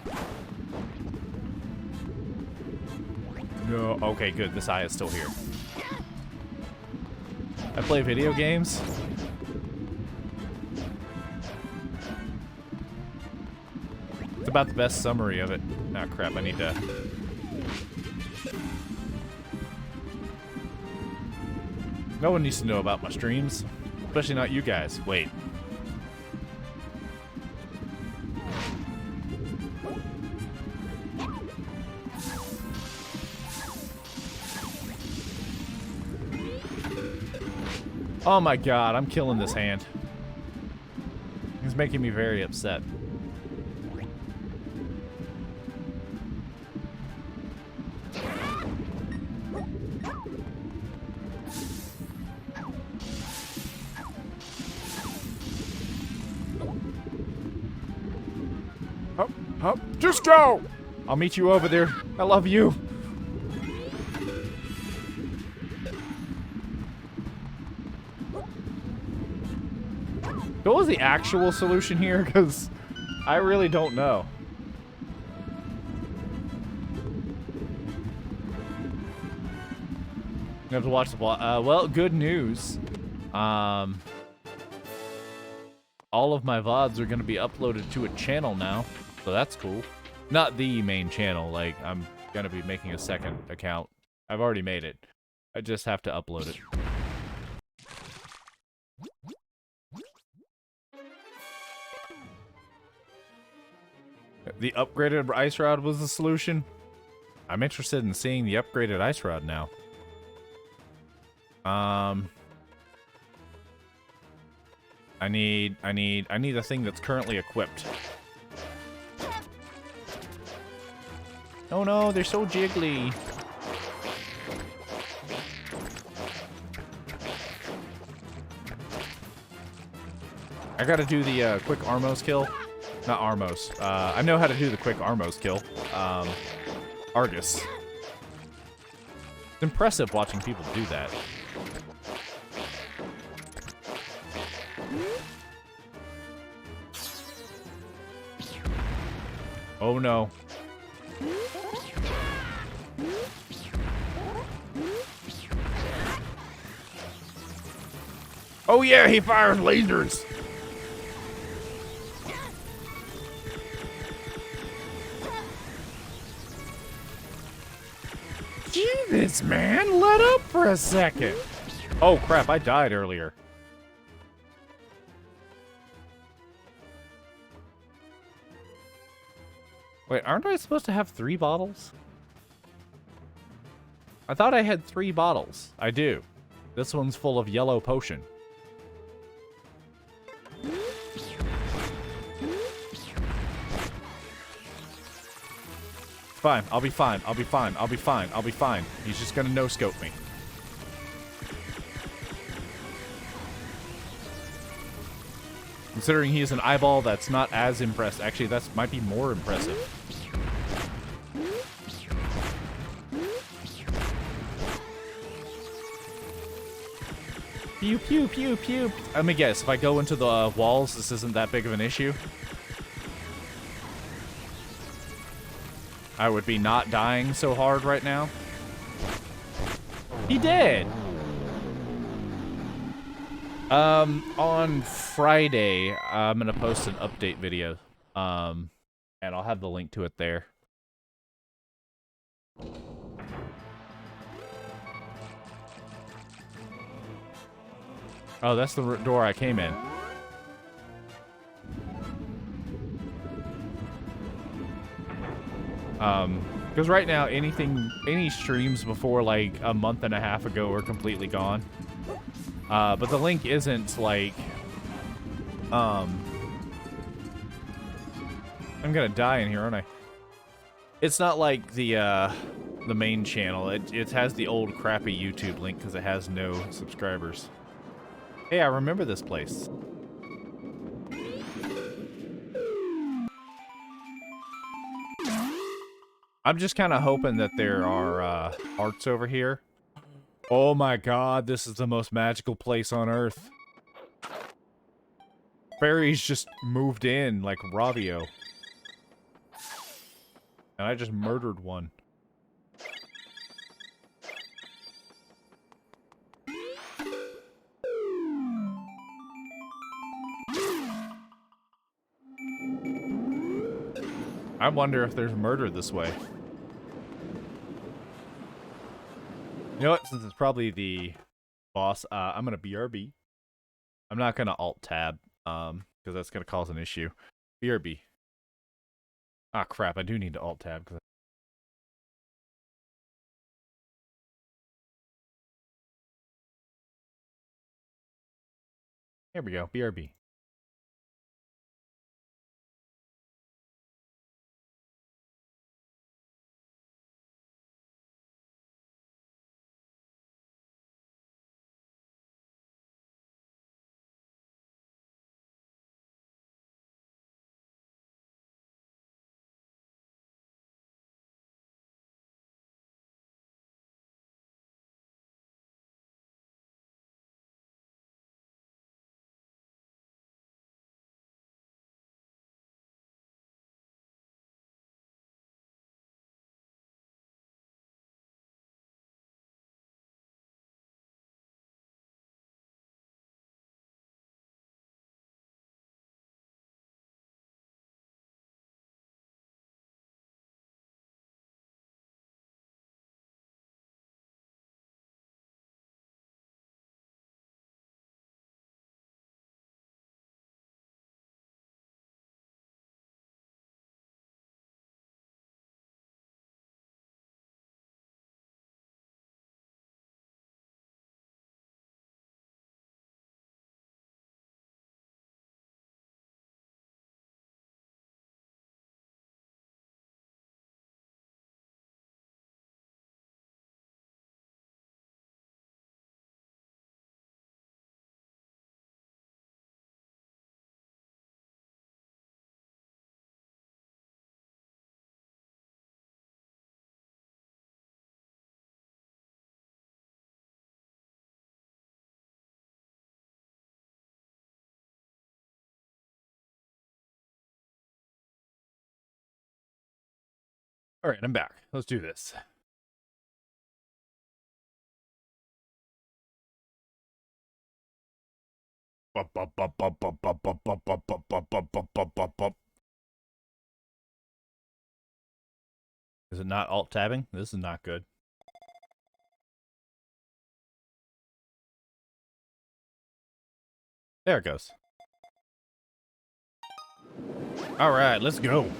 No. Okay, good. This eye is still here. I play video games. It's about the best summary of it. Ah, crap. I need to... No one needs to know about my streams. Especially not you guys. Wait. Oh my god, I'm killing this hand. He's making me very upset. Up, just go! I'll meet you over there. I love you. What was the actual solution here? Because I really don't know. You have to watch the vlog. Well, good news. All of my VODs are going to be uploaded to a channel now. So that's cool. Not the main channel. Like, I'm going to be making a second account. I've already made it. I just have to upload it. The upgraded ice rod was the solution? I'm interested in seeing the upgraded ice rod now. I need a thing that's currently equipped. Oh no, they're so jiggly. I gotta do the quick Armos kill. Not Armos. I know how to do the quick Armos kill. Argus. It's impressive watching people do that. Oh no. Oh yeah, he fired lasers! Jesus, man, let up for a second. Oh crap, I died earlier. Wait, aren't I supposed to have 3 bottles? I thought I had 3 bottles. I do. This one's full of yellow potion. Fine. I'll be fine. I'll be fine. I'll be fine. I'll be fine. He's just gonna no-scope me. Considering he is an eyeball, that's not as impressive. Actually, that might be more impressive. Pew, pew, pew, pew. Let me guess, if I go into the walls, this isn't that big of an issue? I would be not dying so hard right now. He did! On Friday, I'm gonna post an update video. And I'll have the link to it there. Oh, that's the door I came in. Because right now, any streams before like a month and a half ago are completely gone. But the link isn't like, I'm gonna die in here, aren't I? It's not like the main channel. It has the old crappy YouTube link because it has no subscribers. Hey, I remember this place. I'm just kind of hoping that there are hearts over here. Oh my god, this is the most magical place on Earth. Fairies just moved in like Ravio. And I just murdered one. I wonder if there's murder this way. You know what? Since it's probably the boss, I'm gonna BRB. I'm not gonna Alt-Tab, because that's gonna cause an issue. BRB. Ah, crap! I do need to Alt-Tab. Here we go. BRB. All right, I'm back. Let's do this. Is it not Alt-Tabbing? This is not good. There it goes. All right, let's go.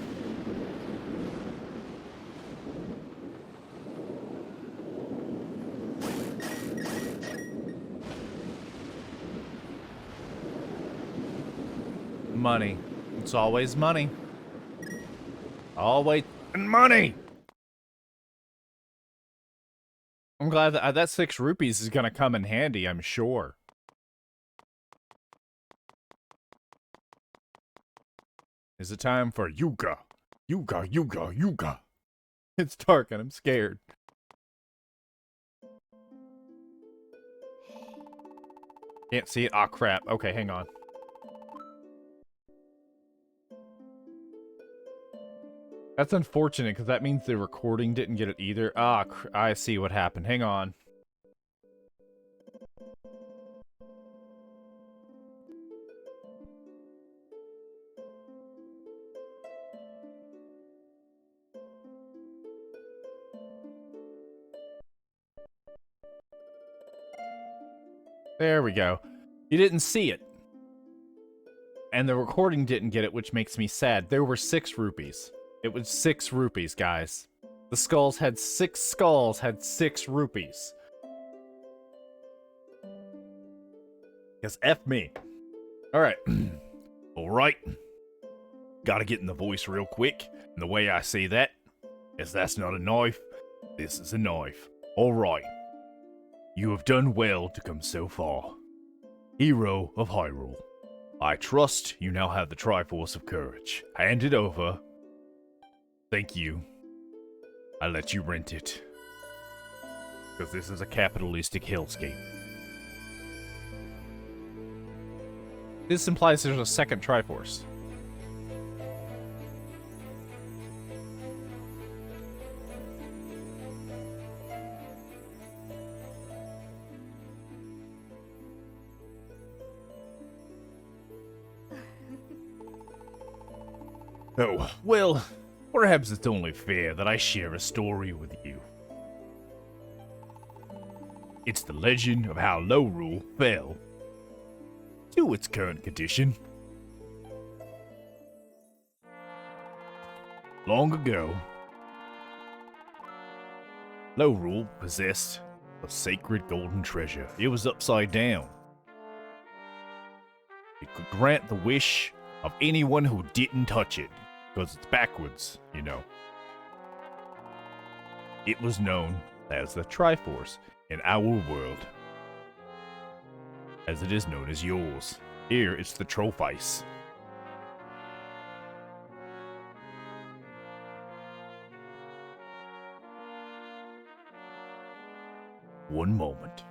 Money. It's always money. Always money. I'm glad that that 6 rupees is gonna come in handy, I'm sure. Is it time for Yuga? Yuga, Yuga, Yuga. It's dark and I'm scared. Can't see it. Aw, crap. Okay, hang on. That's unfortunate, because that means the recording didn't get it either. Ah, I see what happened. Hang on. There we go. You didn't see it. And the recording didn't get it, which makes me sad. There were 6 rupees. It was 6 rupees, guys. The skulls had 6 rupees. Because F me. Alright. Alright. Gotta get in the voice real quick. And the way I say that is that's not a knife. This is a knife. Alright. You have done well to come so far. Hero of Hyrule. I trust you now have the Triforce of Courage. Hand it over. Thank you. I let you rent it. Because this is a capitalistic hellscape. This implies there's a second Triforce. Oh, well, perhaps it's only fair that I share a story with you. It's the legend of how Lorule fell to its current condition. Long ago, Lorule possessed a sacred golden treasure. It was upside down. It could grant the wish of anyone who didn't touch it, because it's backwards, you know. It was known as the Triforce in our world, as it is known as yours. Here it's the Trophice. One moment.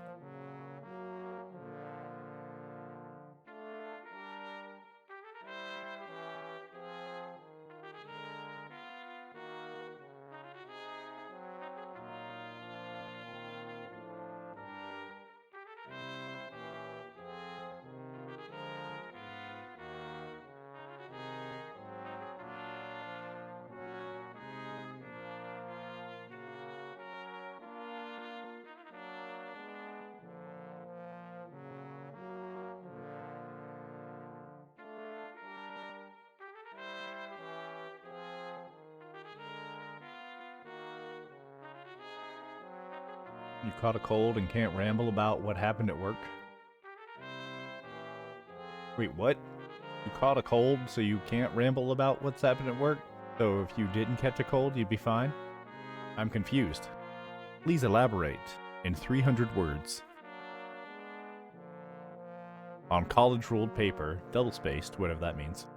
You caught a cold and can't ramble about what happened at work? Wait, what? You caught a cold, so you can't ramble about what's happened at work? So if you didn't catch a cold, you'd be fine? I'm confused. Please elaborate in 300 words. On college-ruled paper, double-spaced, whatever that means.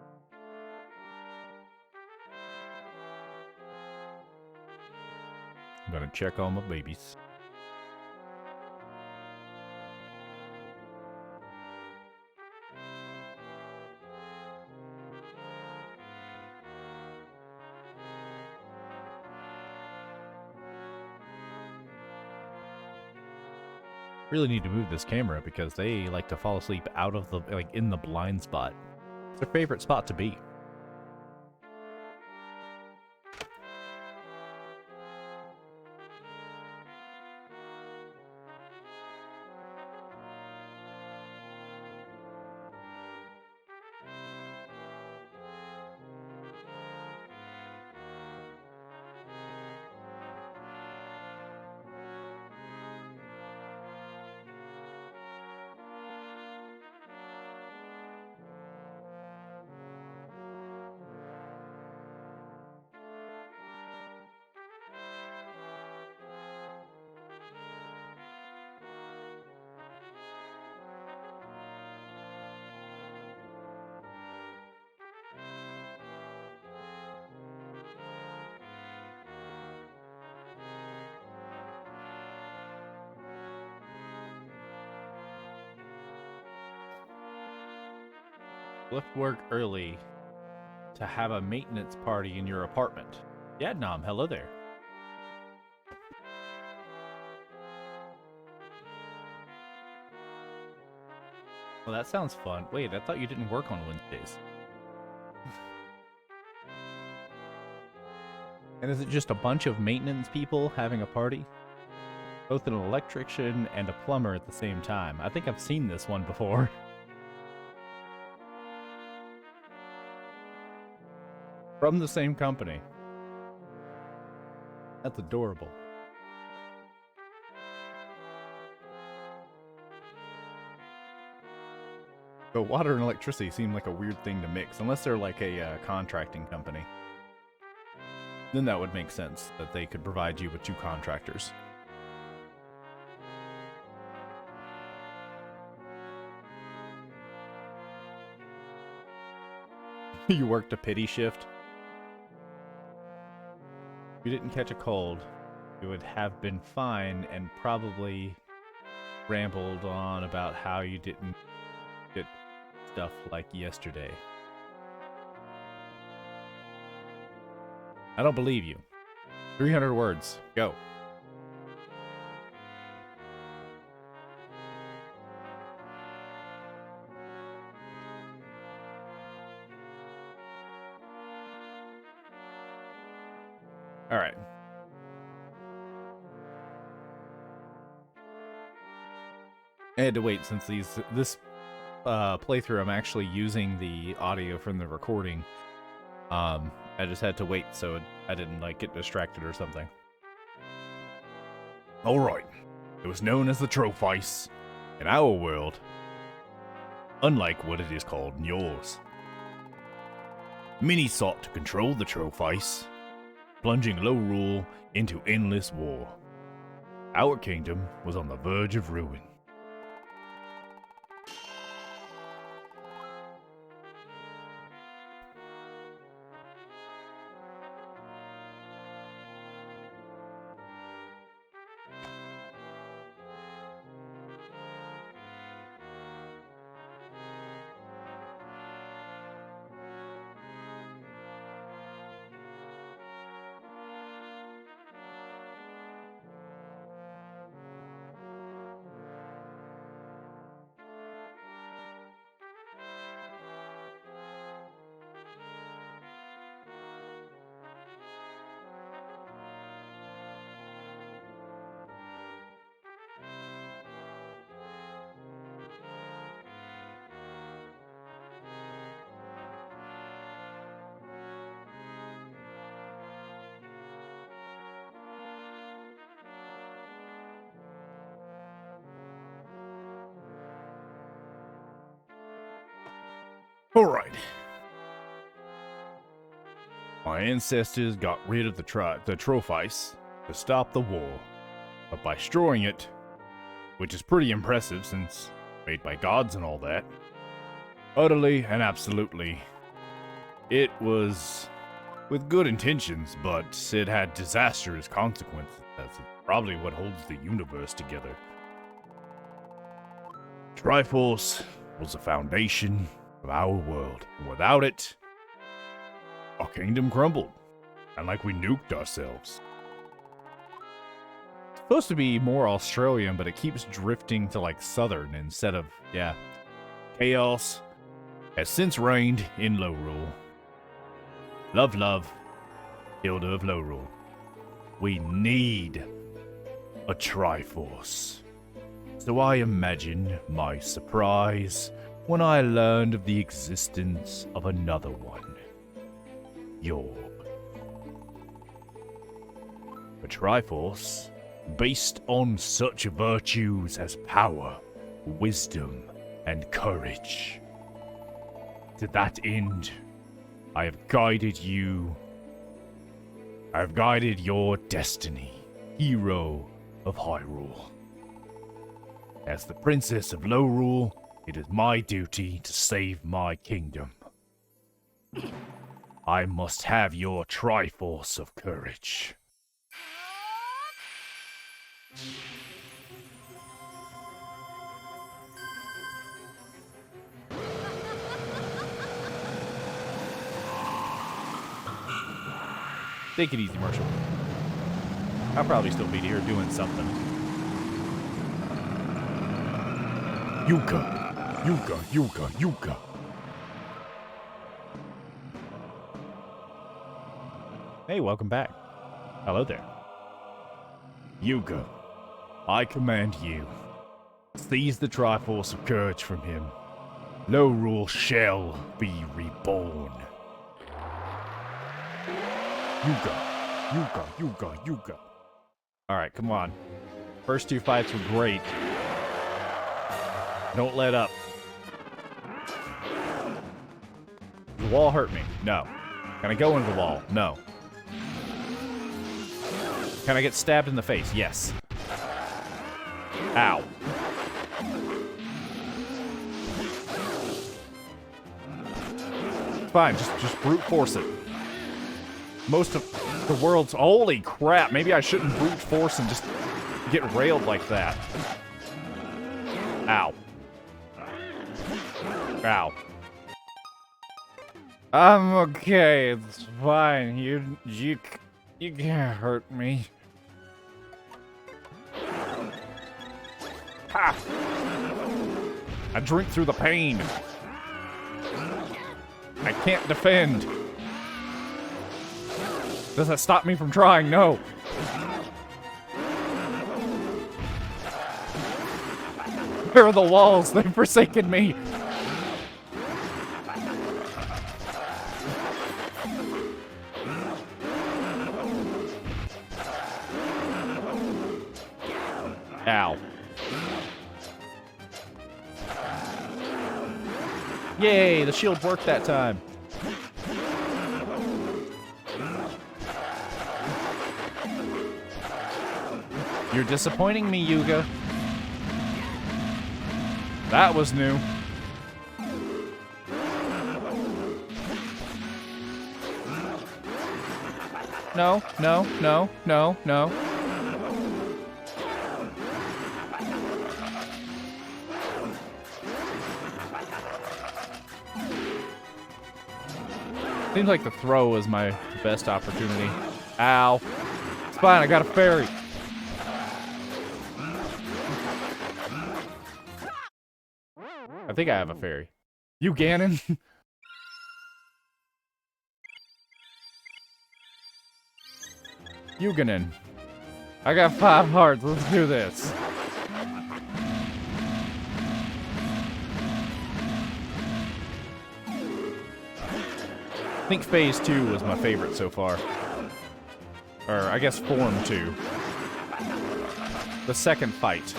I'm gonna check on my babies. Really need to move this camera because they like to fall asleep out of the, like, in the blind spot. It's their favorite spot to be. Left work early to have a maintenance party in your apartment. Yeah, Nom, hello there. Well, that sounds fun. Wait, I thought you didn't work on Wednesdays. And is it just a bunch of maintenance people having a party? Both an electrician and a plumber at the same time. I think I've seen this one before. From the same company. That's adorable. But water and electricity seem like a weird thing to mix, unless they're like a contracting company. Then that would make sense, that they could provide you with 2 contractors. You worked a pity shift? If you didn't catch a cold, you would have been fine and probably rambled on about how you didn't get stuff like yesterday. I don't believe you. 300 words. Go. All right. I had to wait since this playthrough I'm actually using the audio from the recording. I just had to wait so I didn't like get distracted or something. All right. It was known as the Trophice in our world, unlike what it is called in yours. Many sought to control the Trophice, plunging Lorule into endless war. Our kingdom was on the verge of ruin. Alright. My ancestors got rid of the Trophice to stop the war, but by destroying it, which is pretty impressive since made by gods and all that, utterly and absolutely, it was with good intentions, but it had disastrous consequences. That's probably what holds the universe together. Triforce was the foundation of our world, and without it, our kingdom crumbled, and like we nuked ourselves. It's supposed to be more Australian, but it keeps drifting to like Southern instead of, yeah. Chaos has since reigned in Lorule. Love, Hilda of Lorule. We need a Triforce. So I imagine my surprise when I learned of the existence of another one. A Triforce based on such virtues as power, wisdom, and courage. To that end, I have guided your destiny, hero of Hyrule. As the Princess of Lorule, it is my duty to save my kingdom. I must have your Triforce of courage. Take it easy, Marshall. I'll probably still be here doing something. Yuka. Yuka, Yuka, Yuka. Hey, welcome back. Hello there. Yuka, I command you. Seize the Triforce of Courage from him. Lorule shall be reborn. Yuka, Yuka, Yuka, Yuka. Alright, come on. First two fights were great. Don't let up. The wall hurt me. No. Can I go into the wall? No. Can I get stabbed in the face? Yes. Ow. Fine, just brute force it. Most of the world's... Holy crap, maybe I shouldn't brute force and just get railed like that. Ow. Ow. I'm okay, it's fine. You can't hurt me. Ha! I drink through the pain. I can't defend. Does that stop me from trying? No. Where are the walls? They've forsaken me. Ow. Yay, the shield worked that time. You're disappointing me, Yuga. That was new. No, no, no, no, no. Seems like the throw was my best opportunity. Ow. It's fine, I got a fairy. I think I have a fairy. You, Ganon? You, Ganon. I got 5 hearts, let's do this. I think Phase 2 was my favorite so far. Or, I guess Form 2. The second fight.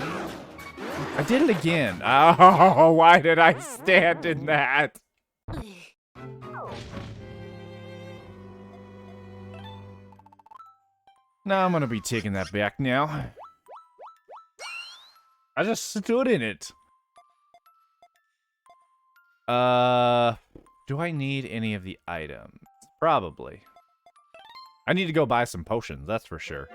I did it again. Oh, why did I stand in that? Now I'm gonna be taking that back now. I just stood in it. Do I need any of the items? Probably. I need to go buy some potions, that's for sure.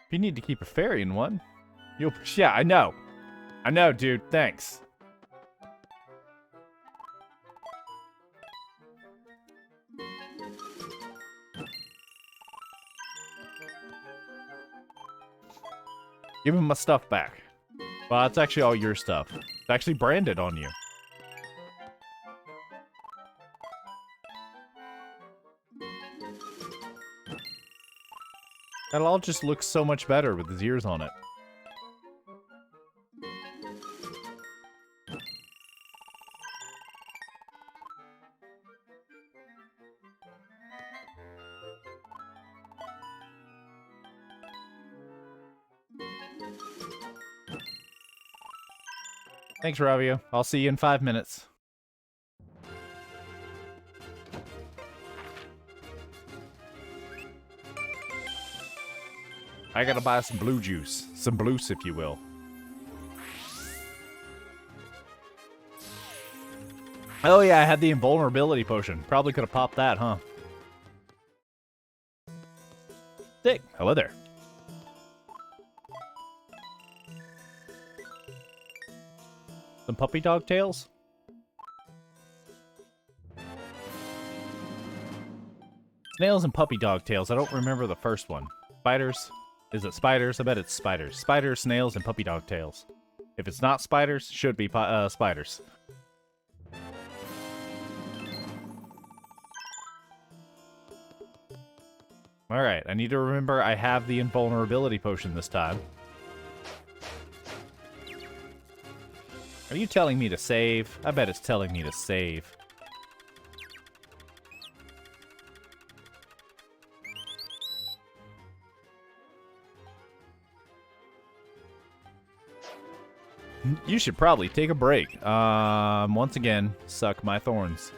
You need to keep a fairy in one. You'll... Yeah, I know. I know, dude. Thanks. Give him my stuff back. Well, it's actually all your stuff. It's actually branded on you. That all just looks so much better with his ears on it. Thanks, Ravio. I'll see you in 5 minutes. I gotta buy some blue juice. Some blues, if you will. Oh yeah, I had the invulnerability potion. Probably could have popped that, huh? Dick, hello there. Some puppy dog tails? Snails and puppy dog tails. I don't remember the first one. Spiders? Is it spiders? I bet it's spiders. Spiders, snails, and puppy dog tails. If it's not spiders, should be spiders. Alright, I need to remember I have the invulnerability potion this time. Are you telling me to save? I bet it's telling me to save. You should probably take a break. Once again, suck my thorns.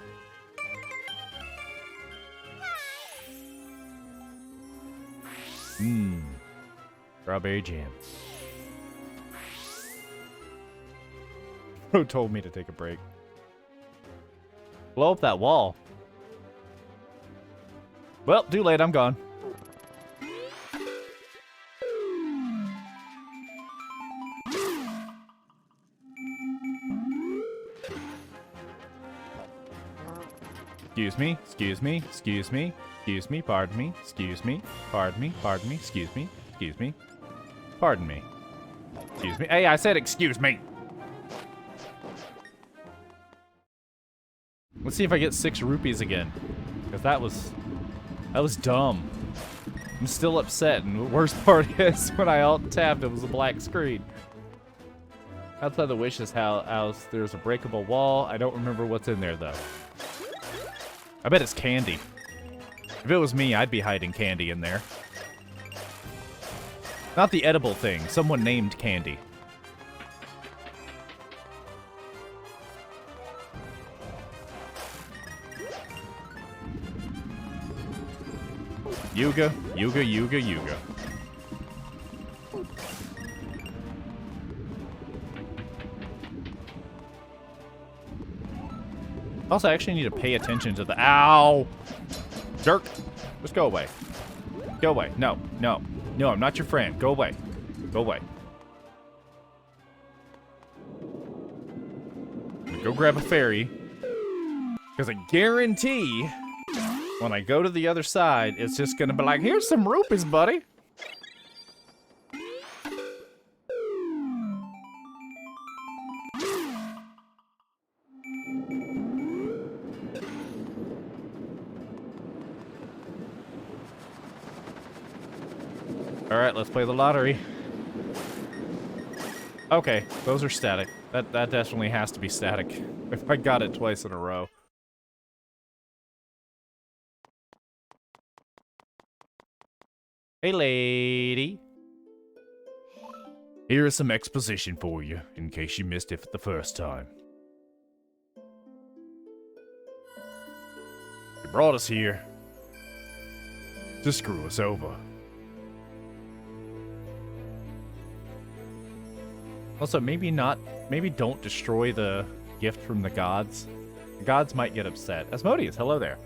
Strawberry jam. Who told me to take a break? Blow up that wall. Well, too late, I'm gone. Excuse me, excuse me, excuse me, excuse me, pardon me, excuse me, pardon me, pardon me, excuse me, excuse me, pardon me, excuse me. Hey, I said excuse me. Let's see if I get 6 rupees again, because that was dumb. I'm still upset, and the worst part is when I alt-tabbed, it was a black screen. Outside the Wishes house, there's a breakable wall. I don't remember what's in there, though. I bet it's candy. If it was me, I'd be hiding candy in there. Not the edible thing. Someone named Candy. Yuga, Yuga, Yuga, Yuga. Also, I actually need to pay attention to the... Ow! Jerk! Just go away. Go away. No, no. No, I'm not your friend. Go away. Go away. Go grab a fairy. Because I guarantee when I go to the other side, it's just going to be like, here's some rupees, buddy. Alright, let's play the lottery. Okay, those are static. That definitely has to be static. If I got it twice in a row. Hey, lady. Here is some exposition for you, in case you missed it the first time. You brought us here to screw us over. Also, maybe don't destroy the gift from the gods. The gods might get upset. Asmodeus, hello there.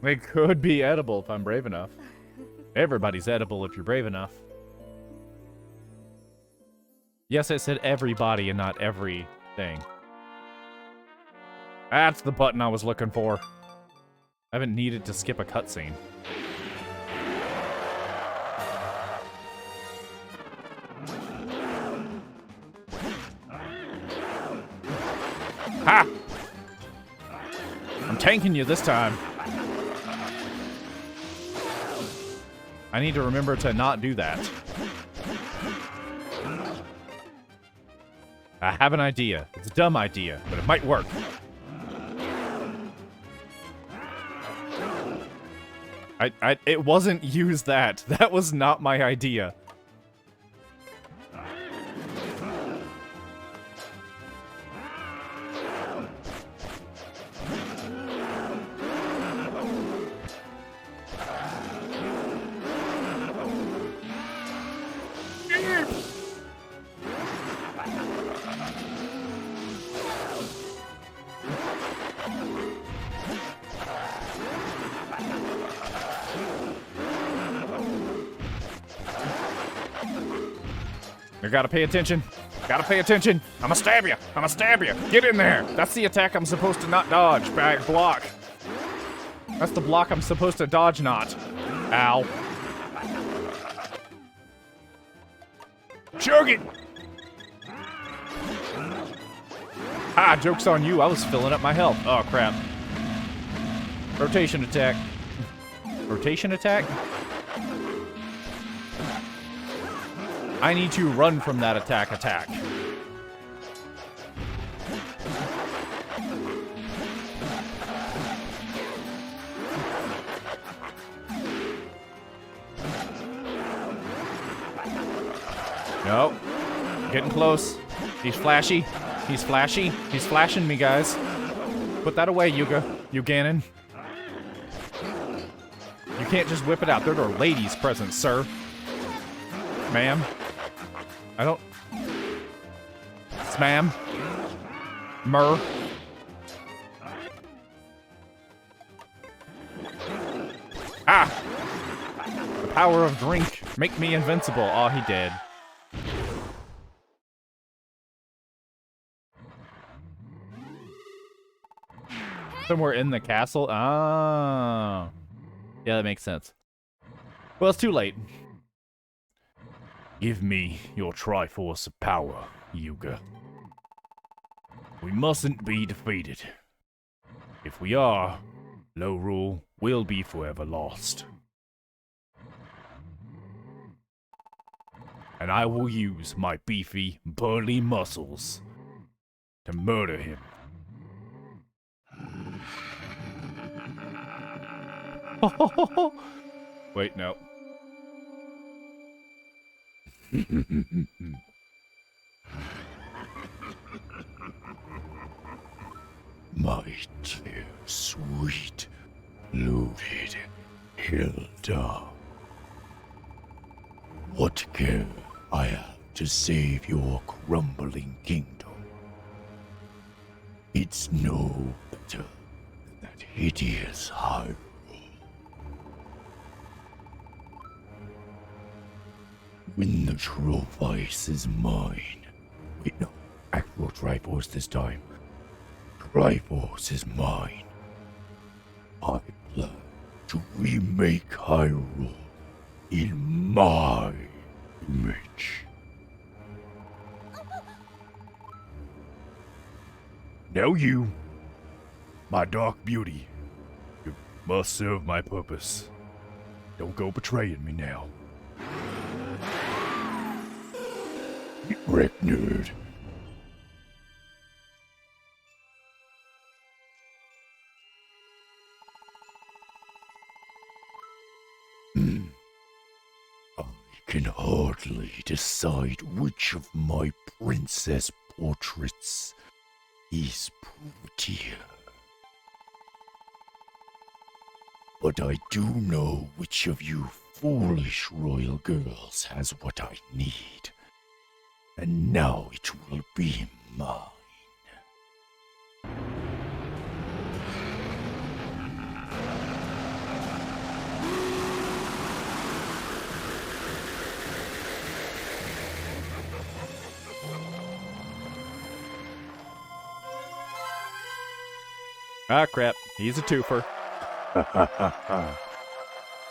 They could be edible if I'm brave enough. Everybody's edible if you're brave enough. Yes, I said everybody and not everything. That's the button I was looking for. I haven't needed to skip a cutscene. Ha! I'm tanking you this time. I need to remember to not do that. I have an idea. It's a dumb idea, but it might work. It wasn't use that. That was not my idea. You gotta pay attention. Gotta pay attention. I'ma stab you. I'ma stab you. Get in there. That's the attack I'm supposed to not dodge. Block. That's the block I'm supposed to dodge not. Ow. Chug it. Ah, joke's on you. I was filling up my health. Oh, crap. Rotation attack. Rotation attack? I need to run from that attack. No. Getting close. He's flashy. He's flashy. He's flashing me, guys. Put that away, Uganon. You can't just whip it out. There are ladies present, sir. Ma'am. I don't... Ma'am. Mur. Ah! The power of drink. Make me invincible. Oh, he did. Somewhere in the castle? Ah. Yeah, that makes sense. Well, it's too late. Give me your Triforce of power, Yuga. We mustn't be defeated. If we are, Lorule will be forever lost. And I will use my beefy, burly muscles to murder him. Wait, no. My dear, sweet, loaded Hilda. What care I have to save your crumbling kingdom? It's no better than that hideous Hyrule. When the Triforce is mine. Wait, no. Actual Triforce this time. Triforce is mine. I plan to remake Hyrule in my image. Now you, my dark beauty, you must serve my purpose. Don't go betraying me now. Wreck nerd. I can hardly decide which of my princess portraits is prettier. But I do know which of you foolish royal girls has what I need. And now it will be mine. Ah, crap. He's a twofer.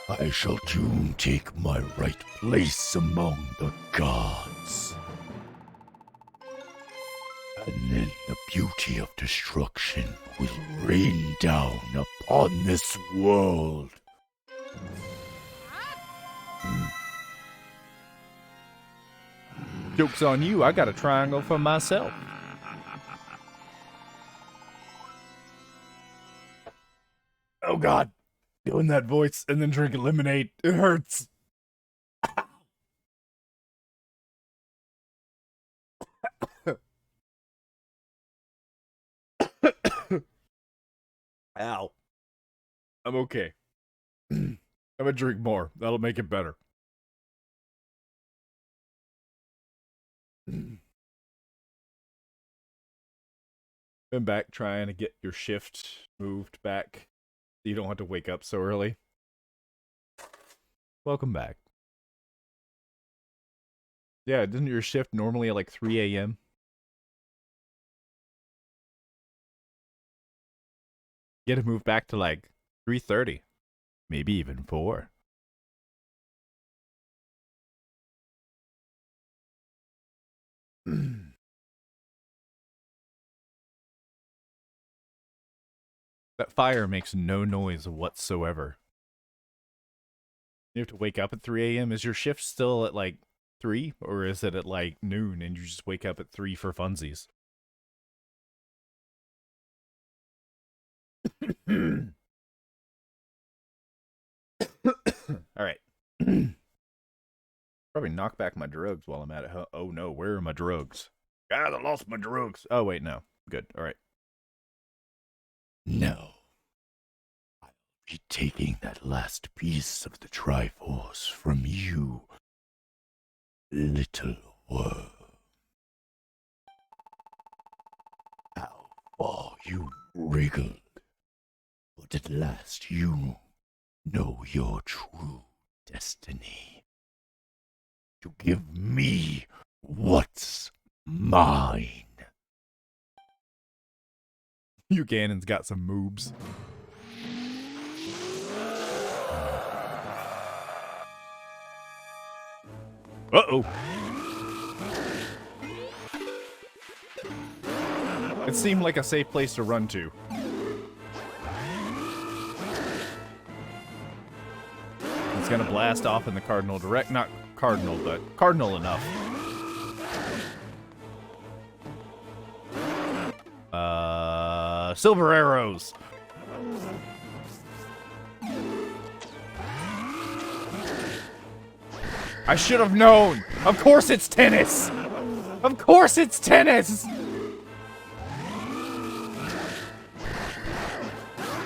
I shall soon take my right place among the gods. And then the beauty of destruction will rain down upon this world. Joke's on you. I got a triangle for myself. Oh, God. Doing that voice and then drinking lemonade. It hurts. Ow. I'm okay. I'm gonna drink more. That'll make it better. Been back trying to get your shift moved back so you don't have to wake up so early. Welcome back. Yeah, isn't your shift normally at like 3 a.m.? You gotta move back to like 3:30, maybe even 4. That fire makes no noise whatsoever. You have to wake up at 3 a.m. Is your shift still at like 3, or is it at like noon and you just wake up at 3 for funsies? All right. Probably knock back my drugs while I'm at it. Huh? Oh no, where are my drugs? God, I lost my drugs. Oh wait, no. Good. All right. No. I'll be taking that last piece of the Triforce from you, little worm. How far you wriggled. But at last you know your true destiny. To give me what's mine. You Ganon's got some moves. Uh-oh. It seemed like a safe place to run to. It's gonna blast off in the cardinal direct. Not cardinal, but cardinal enough. Silver arrows. I should have known. Of course it's tennis. Of course it's tennis.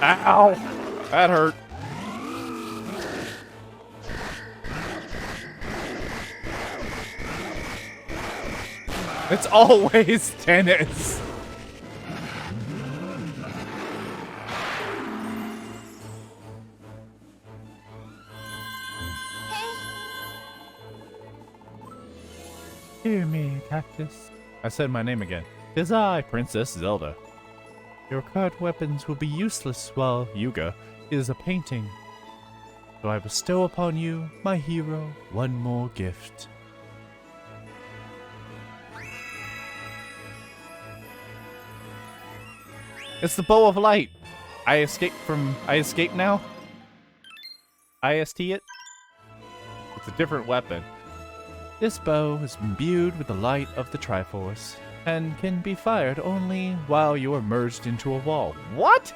Ow. That hurt. It's always tennis. Hear me, Cactus. I said my name again. 'Tis I, Princess Zelda. Your card weapons will be useless while Yuga is a painting. So I bestow upon you, my hero, one more gift. It's the bow of light. I escape now? IST it? It's a different weapon. This bow is imbued with the light of the Triforce, and can be fired only while you are merged into a wall. What?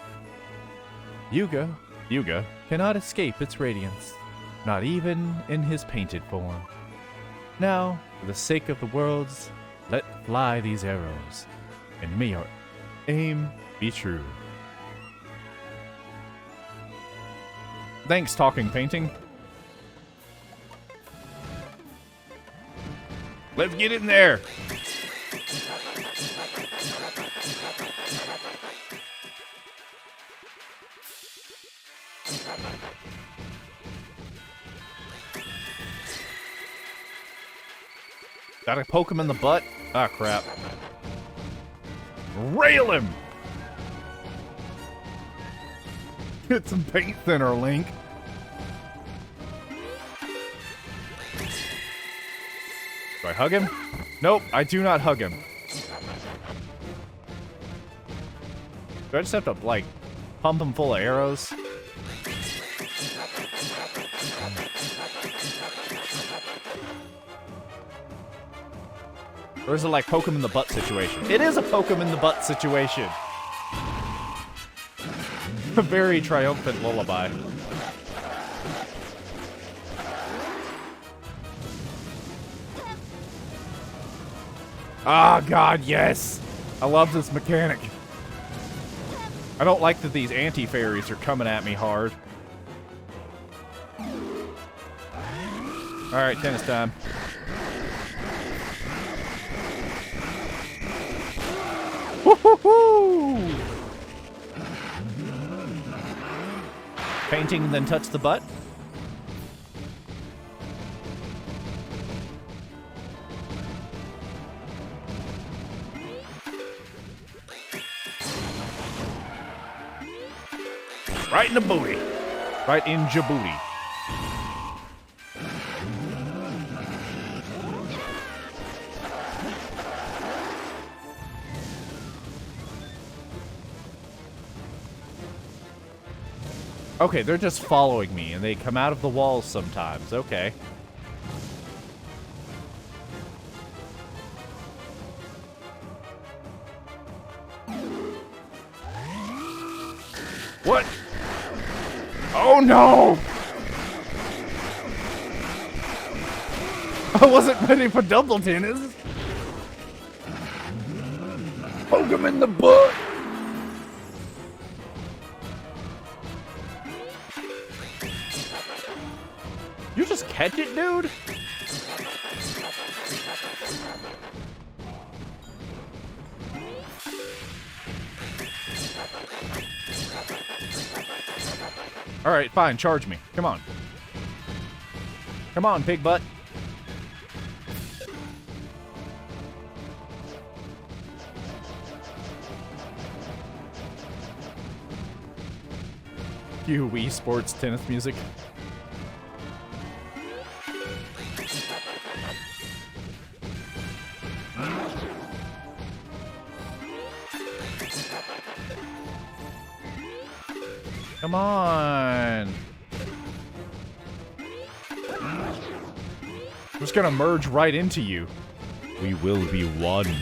Yuga cannot escape its radiance, not even in his painted form. Now, for the sake of the worlds, let fly these arrows, and may your aim be true. Thanks, talking painting. Let's get in there. Gotta poke him in the butt? Ah, crap. Rail him! Get some paint thinner, Link. Do I hug him? Nope, I do not hug him. Do I just have to, like, pump him full of arrows? Or is it like poke him in the butt situation? It is a poke him in the butt situation. A very triumphant lullaby. Ah, God, yes! I love this mechanic. I don't like that these anti-fairies are coming at me hard. Alright, tennis time. Woo-hoo-hoo! Painting, then touch the butt. Right in the booty. Right in Djibouti. Okay, they're just following me, and they come out of the walls sometimes. Okay. What? Oh no! I wasn't ready for double tennis. Poke him in the butt. You just catch it, dude? Alright, fine, charge me. Come on. Come on, pig butt. You Wii Sports tennis music. Come on. I'm just gonna merge right into you. We will be one.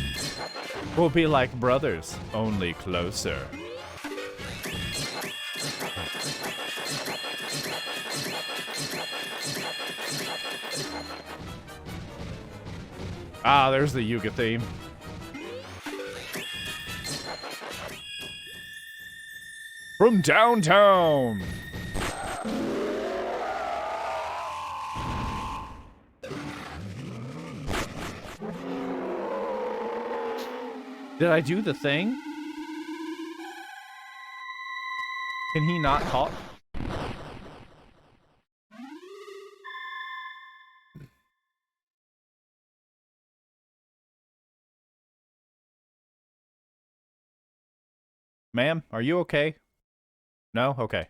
We'll be like brothers, only closer. Ah, there's the Yuga theme. From downtown. Did I do the thing? Can he not talk? Ma'am, are you okay? No? Okay.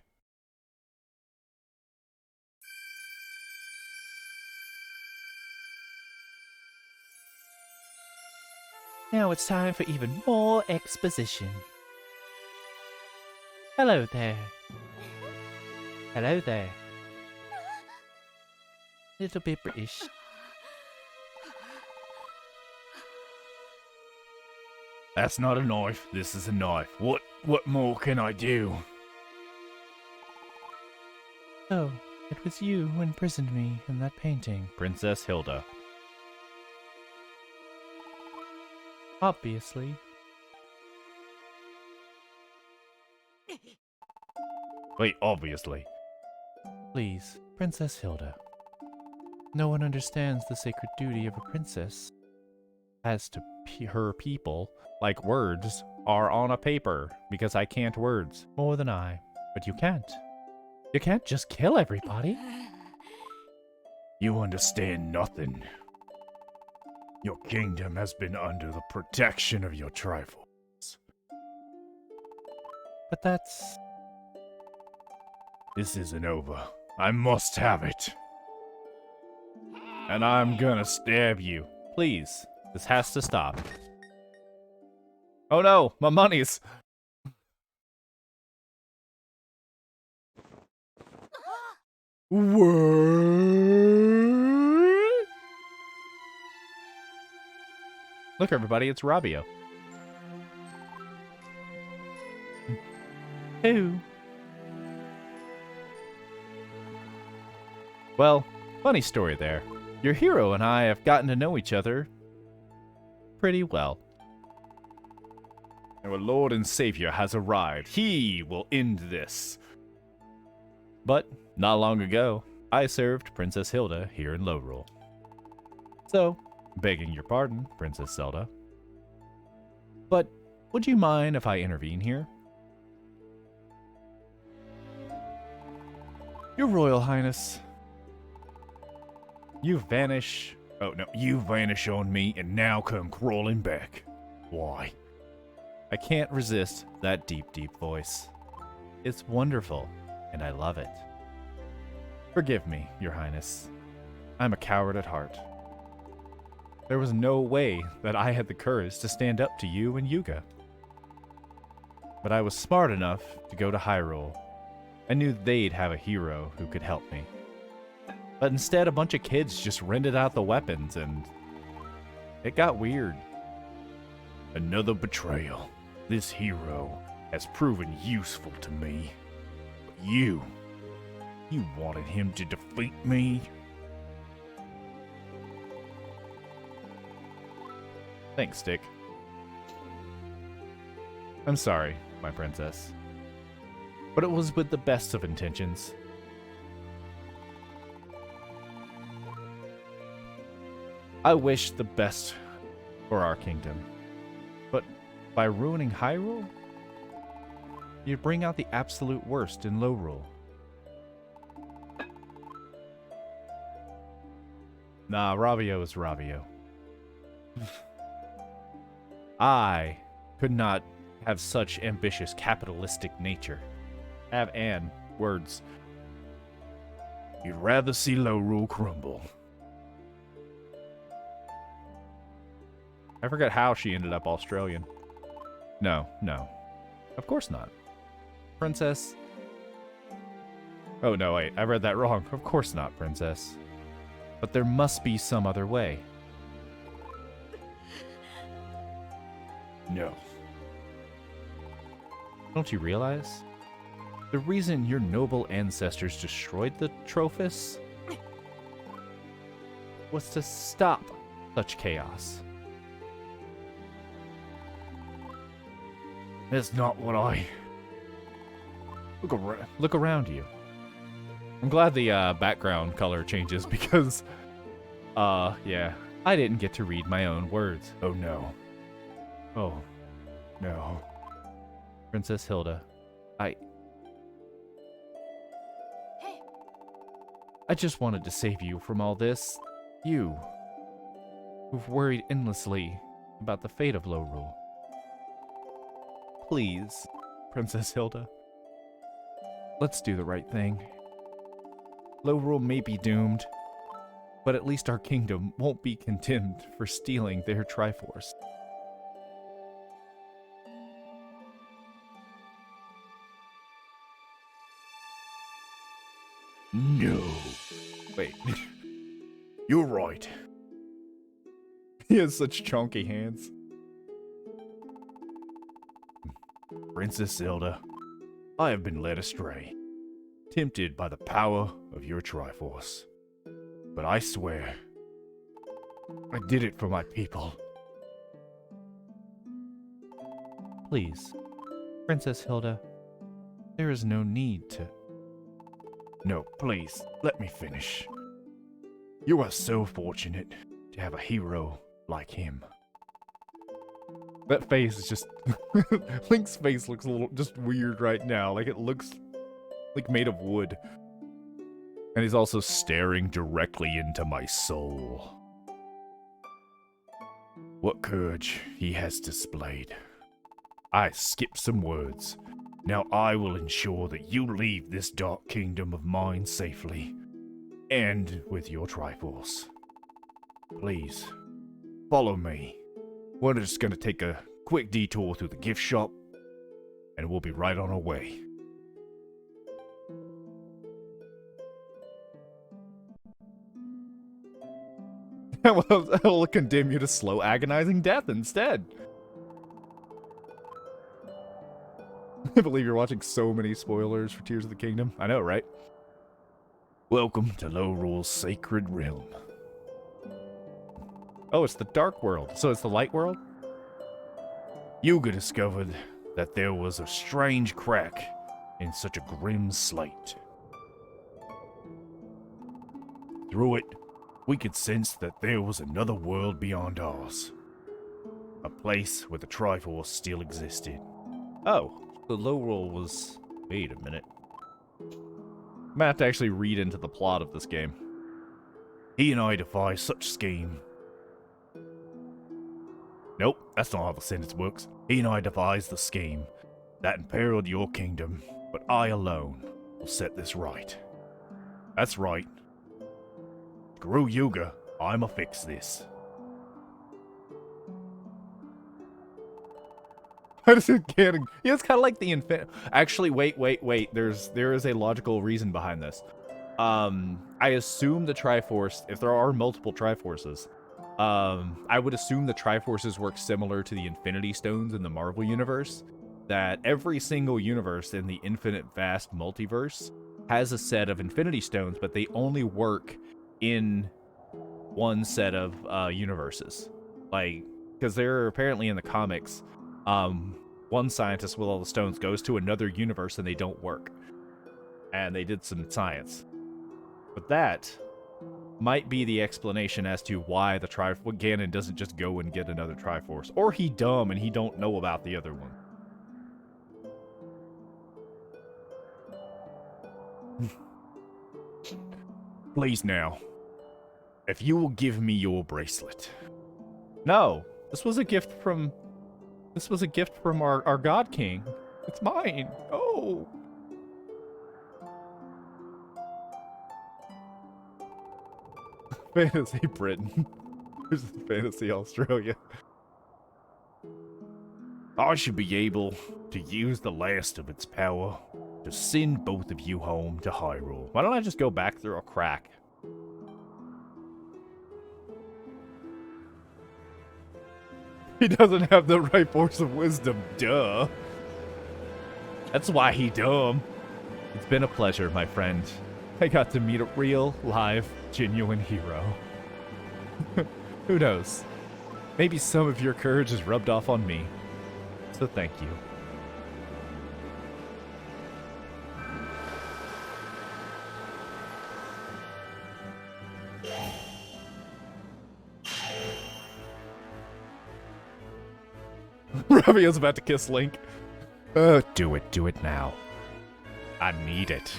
Now it's time for even more exposition. Hello there. Hello there. Little bit British. That's not a knife. This is a knife. What more can I do? Oh, it was you who imprisoned me in that painting. Princess Hilda. Obviously. Wait, obviously. Please, Princess Hilda. No one understands the sacred duty of a princess. As to her people, like words, are on a paper, because I can't words more than I. But you can't. You can't just kill everybody. You understand nothing. Your kingdom has been under the protection of your trifles. But that's... This isn't over. I must have it. And I'm gonna stab you. Please, this has to stop. Oh no, my money's... What? Look, everybody, it's Rabio. Who? Well, funny story there. Your hero and I have gotten to know each other pretty well. Our Lord and Savior has arrived. He will end this. But not long ago, I served Princess Hilda here in Lorule. So, begging your pardon, Princess Zelda. But would you mind if I intervene here? Your Royal Highness. You vanish. Oh no, you vanish on me and now come crawling back. Why? I can't resist that deep, deep voice. It's wonderful, and I love it. Forgive me, Your Highness. I'm a coward at heart. There was no way that I had the courage to stand up to you and Yuga. But I was smart enough to go to Hyrule. I knew they'd have a hero who could help me. But instead, a bunch of kids just rented out the weapons, and it got weird. Another betrayal. This hero has proven useful to me. But you wanted him to defeat me? Thanks, Dick. I'm sorry, my princess. But it was with the best of intentions. I wish the best for our kingdom. But by ruining Hyrule, you bring out the absolute worst in Lorule. Nah, Ravio is Ravio. I could not have such ambitious capitalistic nature. Have and words. You'd rather see Lorule crumble. I forgot how she ended up Australian. No. Of course not. Princess. Oh no, wait, I read that wrong. Of course not, Princess. But there must be some other way. No. Don't you realize? The reason your noble ancestors destroyed the Trophus was to stop such chaos. That's not what I... Look around you. I'm glad the background color changes because, yeah, I didn't get to read my own words. Oh no. Oh, no. Princess Hilda, I just wanted to save you from all this. You, who've worried endlessly about the fate of Lorule. Please, Princess Hilda, let's do the right thing. Lorule may be doomed, but at least our kingdom won't be condemned for stealing their Triforce. No. Wait. You're right. He has such chunky hands. Princess Zelda, I have been led astray, tempted by the power of your Triforce. But I swear, I did it for my people. Please, Princess Hilda, there is no need to... No, please, let me finish. You are so fortunate to have a hero like him. That face is just... Link's face looks a little just weird right now. Like it looks like made of wood. And he's also staring directly into my soul. What courage he has displayed. I skipped some words. Now I will ensure that you leave this dark kingdom of mine safely. And with your Triforce. Please, follow me. We're just gonna take a quick detour through the gift shop, and we'll be right on our way. I'll condemn you to slow, agonizing death instead. I believe you're watching so many spoilers for Tears of the Kingdom. I know, right? Welcome to Lorule's sacred realm. Oh, it's the Dark World. So it's the Light World? Yuga discovered that there was a strange crack in such a grim slate. Through it, we could sense that there was another world beyond ours. A place where the Triforce still existed. Oh, the Lorule was... Wait a minute. I'm gonna have to actually read into the plot of this game. He and I devised such scheme. Nope, that's not how the sentence works. He and I devised the scheme that imperiled your kingdom, but but I alone will set this right. That's right. Screw Yuga, I'ma fix this. How does it get? Yeah, it's kind of like the infinite. Actually, wait. There is a logical reason behind this. I assume the Triforce, if there are multiple Triforces, I would assume the Triforces work similar to the Infinity Stones in the Marvel Universe. That every single universe in the infinite vast multiverse has a set of Infinity Stones, but they only work in one set of universes. Like, because they're apparently in the comics, one scientist with all the stones goes to another universe and they don't work. And they did some science. But that might be the explanation as to why the Ganon doesn't just go and get another Triforce. Or he dumb and he don't know about the other one. Please now, if you will give me your bracelet. No, this was a gift from our God King. It's mine. Oh. Fantasy Britain versus Fantasy Australia. I should be able to use the last of its power to send both of you home to Hyrule. Why don't I just go back through a crack? He doesn't have the right force of wisdom, duh. That's why he dumb. It's been a pleasure, my friend. I got to meet a real, live, genuine hero. Who knows? Maybe some of your courage is rubbed off on me. So thank you. Ravi is about to kiss Link. Do it now. I need it.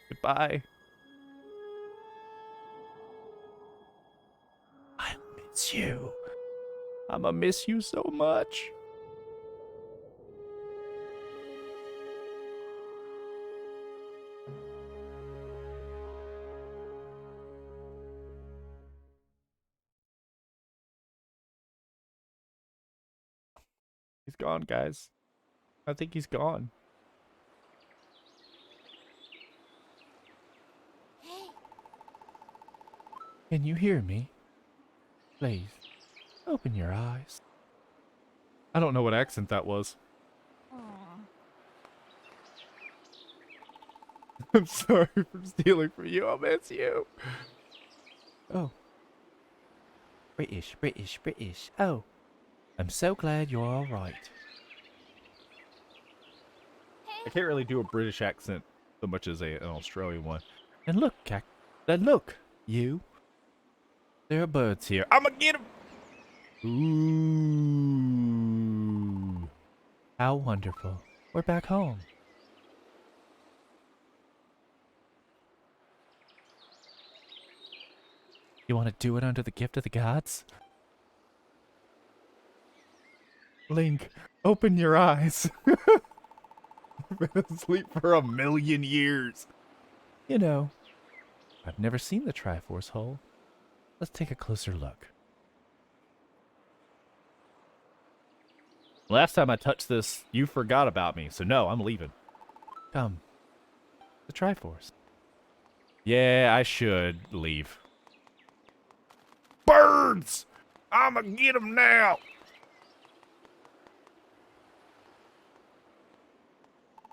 Goodbye. I'll miss you. I'ma miss you so much. He's gone, guys. I think he's gone. Can you hear me? Please, open your eyes. I don't know what accent that was. I'm sorry for stealing from you. I'll miss you. Oh. British. Oh. I'm so glad you're all right. I can't really do a British accent so much as an Australian one. And look, look, you. There are birds here. I'ma get them. Ooh. How wonderful. We're back home. You want to do it under the gift of the gods? Link, open your eyes. I've been asleep for 1,000,000 years. You know, I've never seen the Triforce hole. Let's take a closer look. Last time I touched this, you forgot about me, so no, I'm leaving. Come. The Triforce. Yeah, I should leave. Birds! I'ma get them now!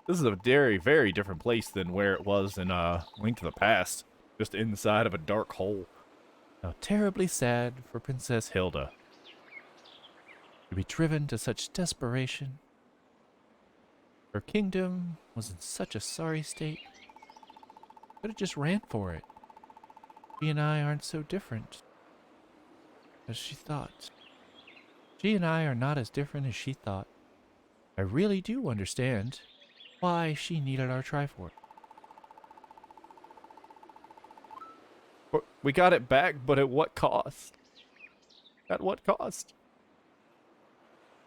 This is a very, very different place than where it was in Link to the Past. Just inside of a dark hole. How terribly sad for Princess Hilda. To be driven to such desperation. Her kingdom was in such a sorry state. Could have just ran for it. She and I aren't so different as she thought. She and I are not as different as she thought. I really do understand why she needed our Triforce. We got it back, but at what cost? At what cost?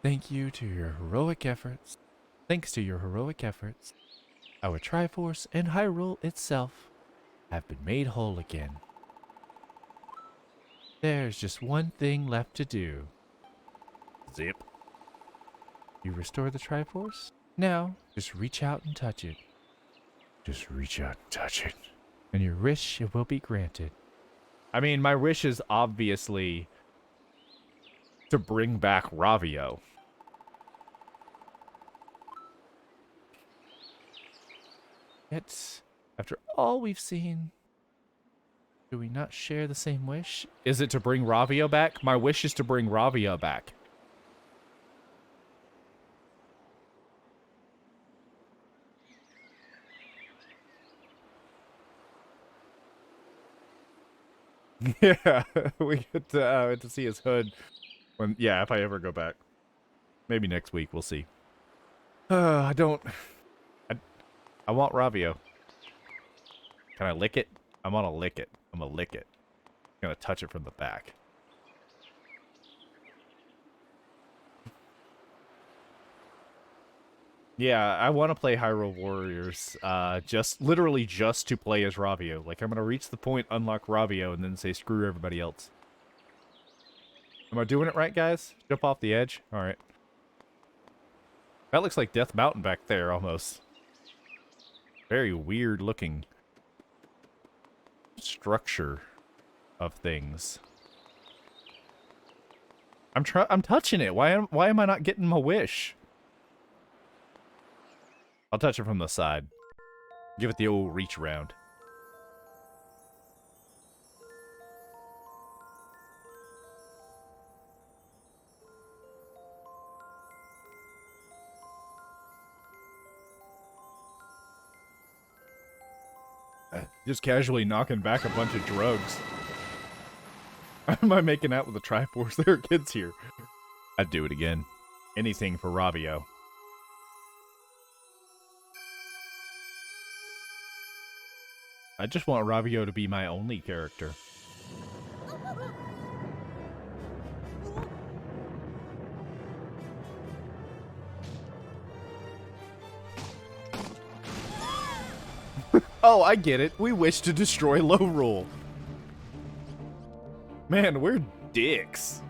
Thank you to your heroic efforts. Thanks to your heroic efforts, our Triforce and Hyrule itself have been made whole again. There's just one thing left to do. Zip. You restore the Triforce? Now, just reach out and touch it, Just reach out and touch it. and your wish will be granted. I mean, my wish is obviously to bring back Ravio. Yet, after all we've seen, do we not share the same wish? Is it to bring Ravio back? My wish is to bring Ravio back. Yeah, we get to see his hood when, yeah, if I ever go back. Maybe next week, we'll see. I want Ravio. Can I lick it? I'm gonna lick it. I'm gonna lick it. I'm gonna touch it from the back. Yeah, I want to play Hyrule Warriors, literally just to play as Ravio. Like, I'm gonna reach the point, unlock Ravio, and then say screw everybody else. Am I doing it right, guys? Jump off the edge? Alright. That looks like Death Mountain back there, almost. Very weird looking structure of things. I'm touching it. Why am I not getting my wish? I'll touch it from the side. Give it the old reach around. Just casually knocking back a bunch of drugs. Am I making out with the Triforce? There are kids here. I'd do it again. Anything for Ravio. I just want Ravio to be my only character. Oh, I get it. We wish to destroy Lowrule. Man, we're dicks.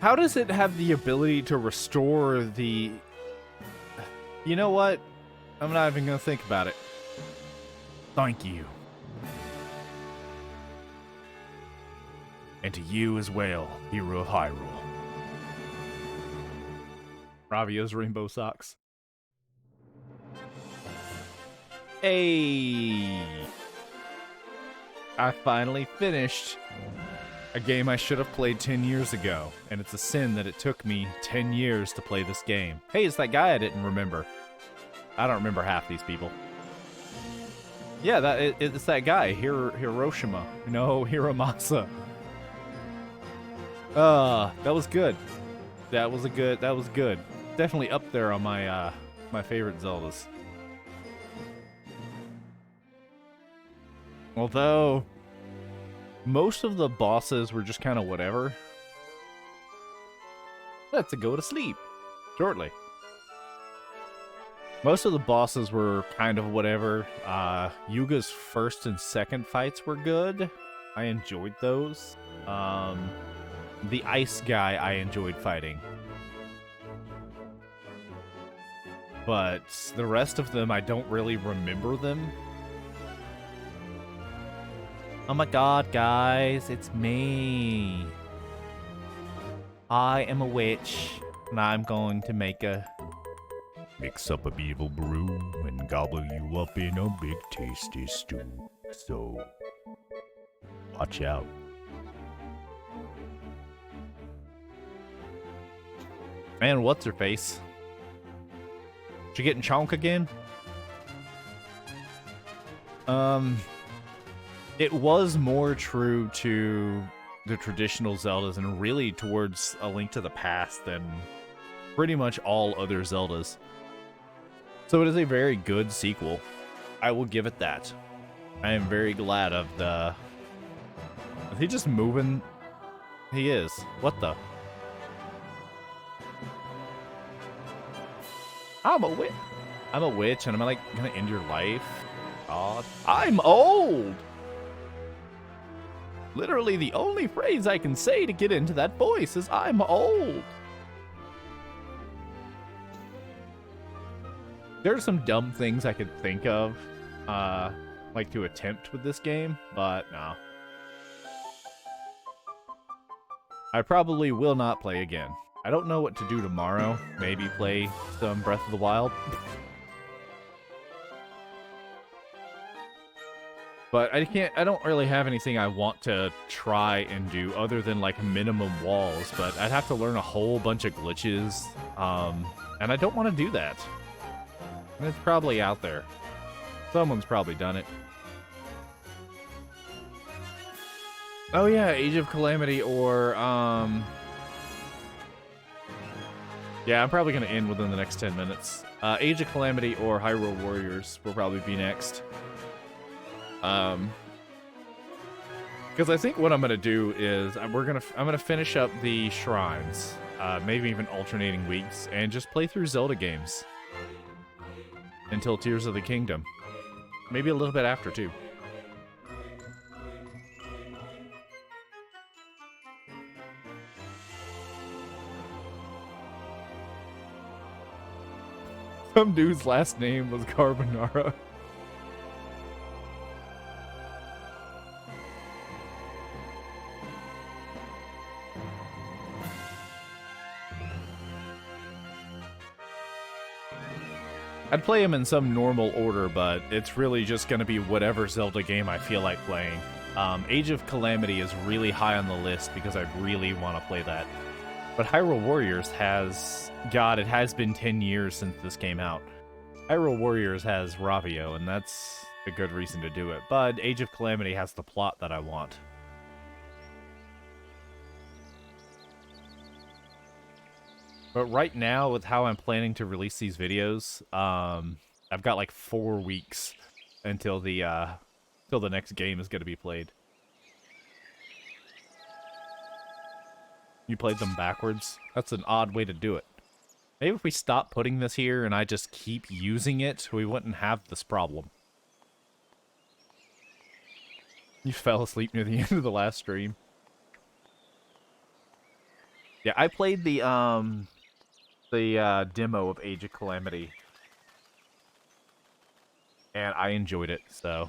How does it have the ability to restore the... You know what? I'm not even going to think about it. Thank you. And to you as well, hero of Hyrule. Ravio's rainbow socks. Hey! I finally finished a game I should have played 10 years ago, and it's a sin that it took me 10 years to play this game. Hey, it's that guy I didn't remember. I don't remember half these people. Yeah, it's that guy, Hiroshima. No, Hiromasa. That was good. That was good. Definitely up there on my my favorite Zeldas. Although most of the bosses were just kind of whatever. Let's go to sleep shortly. Most of the bosses were kind of whatever. Yuga's first and second fights were good. I enjoyed those. The ice guy I enjoyed fighting. But the rest of them, I don't really remember them. Oh my god, guys, it's me. I am a witch, and I'm going to Mix up a evil brew and gobble you up in a big tasty stew. So, watch out. Man, what's her face? She getting chonk again? It was more true to the traditional Zeldas and really towards A Link to the Past than pretty much all other Zeldas. So it is a very good sequel. I will give it that. I am very glad of the... Is he just moving? He is. What the? I'm a witch, and I'm like gonna end your life. God, I'm old. Literally, the only phrase I can say to get into that voice is "I'm old." There are some dumb things I could think of, like to attempt with this game, but no. I probably will not play again. I don't know what to do tomorrow. Maybe play some Breath of the Wild. But I don't really have anything I want to try and do other than like minimum walls, but I'd have to learn a whole bunch of glitches, and I don't want to do that. And it's probably out there. Someone's probably done it. Oh yeah, Age of Calamity or, yeah, I'm probably going to end within the next 10 minutes. Age of Calamity or Hyrule Warriors will probably be next. Because I think what I'm going to do is I'm going to finish up the shrines, maybe even alternating weeks, and just play through Zelda games until Tears of the Kingdom. Maybe a little bit after, too. Some dude's last name was Carbonara. I'd play him in some normal order, but it's really just going to be whatever Zelda game I feel like playing. Age of Calamity is really high on the list because I really want to play that. But Hyrule Warriors has... God, it has been 10 years since this came out. Hyrule Warriors has Ravio, and that's a good reason to do it. But Age of Calamity has the plot that I want. But right now, with how I'm planning to release these videos, I've got like 4 weeks until the next game is going to be played. You played them backwards? That's an odd way to do it. Maybe if we stop putting this here and I just keep using it, we wouldn't have this problem. You fell asleep near the end of the last stream. Yeah, I played the demo of Age of Calamity. And I enjoyed it, so...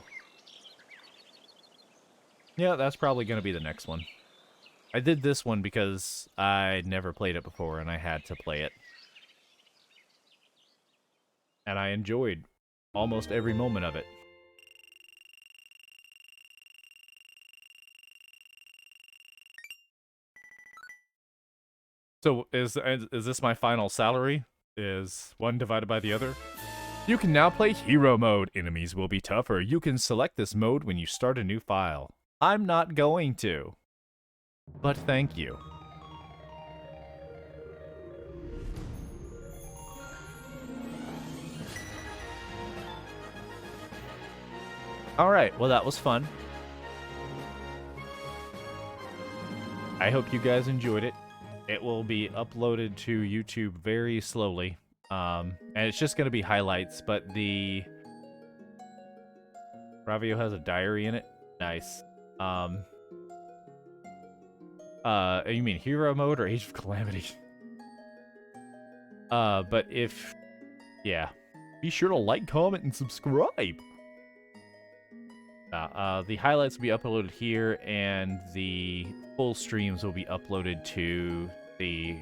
Yeah, that's probably going to be the next one. I did this one because I'd never played it before and I had to play it. And I enjoyed almost every moment of it. So, is this my final salary? Is one divided by the other? You can now play Hero Mode. Enemies will be tougher. You can select this mode when you start a new file. I'm not going to. But thank you. Alright, well that was fun. I hope you guys enjoyed it. It will be uploaded to YouTube very slowly. And it's just going to be highlights, but the... Ravio has a diary in it? Nice. You mean Hero Mode or Age of Calamity? But if... Yeah. Be sure to like, comment, and subscribe! The highlights will be uploaded here, and the full streams will be uploaded to the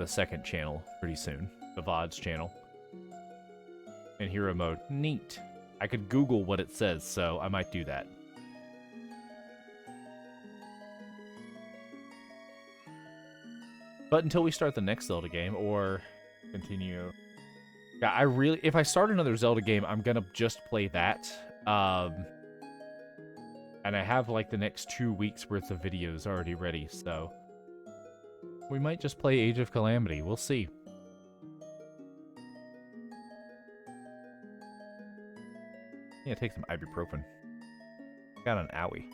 second channel pretty soon. The VODs channel. In Hero Mode. Neat. I could Google what it says, so I might do that. But until we start the next Zelda game, or continue... Yeah, if I start another Zelda game, I'm gonna just play that. And I have like the next 2 weeks worth of videos already ready, so we might just play Age of Calamity. We'll see. Yeah, take some ibuprofen. Got an owie.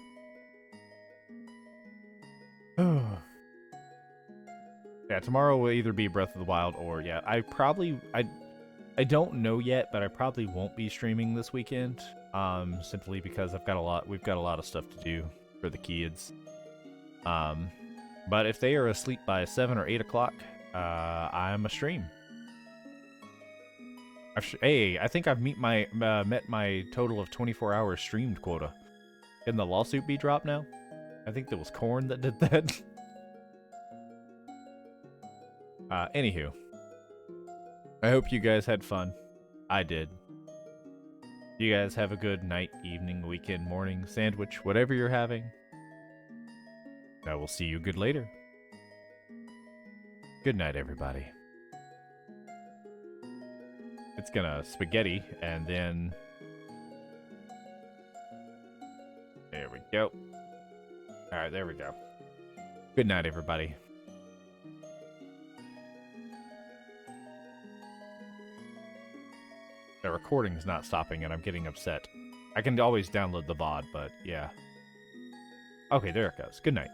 Yeah, tomorrow will either be Breath of the Wild or yeah, I don't know yet, but I probably won't be streaming this weekend. Simply because we've got a lot of stuff to do for the kids. But if they are asleep by 7 or 8 o'clock, I'm a stream. Hey, I think I've met my total of 24 hours streamed quota. Can the lawsuit be dropped now? I think there was Korn that did that. Anywho. I hope you guys had fun. I did. You guys have a good night, evening, weekend, morning, sandwich, whatever you're having. I will see you good later. Good night, everybody. It's gonna spaghetti, and then... There we go. Alright, there we go. Good night, everybody. The recording's not stopping, and I'm getting upset. I can always download the VOD, but yeah. Okay, there it goes. Good night.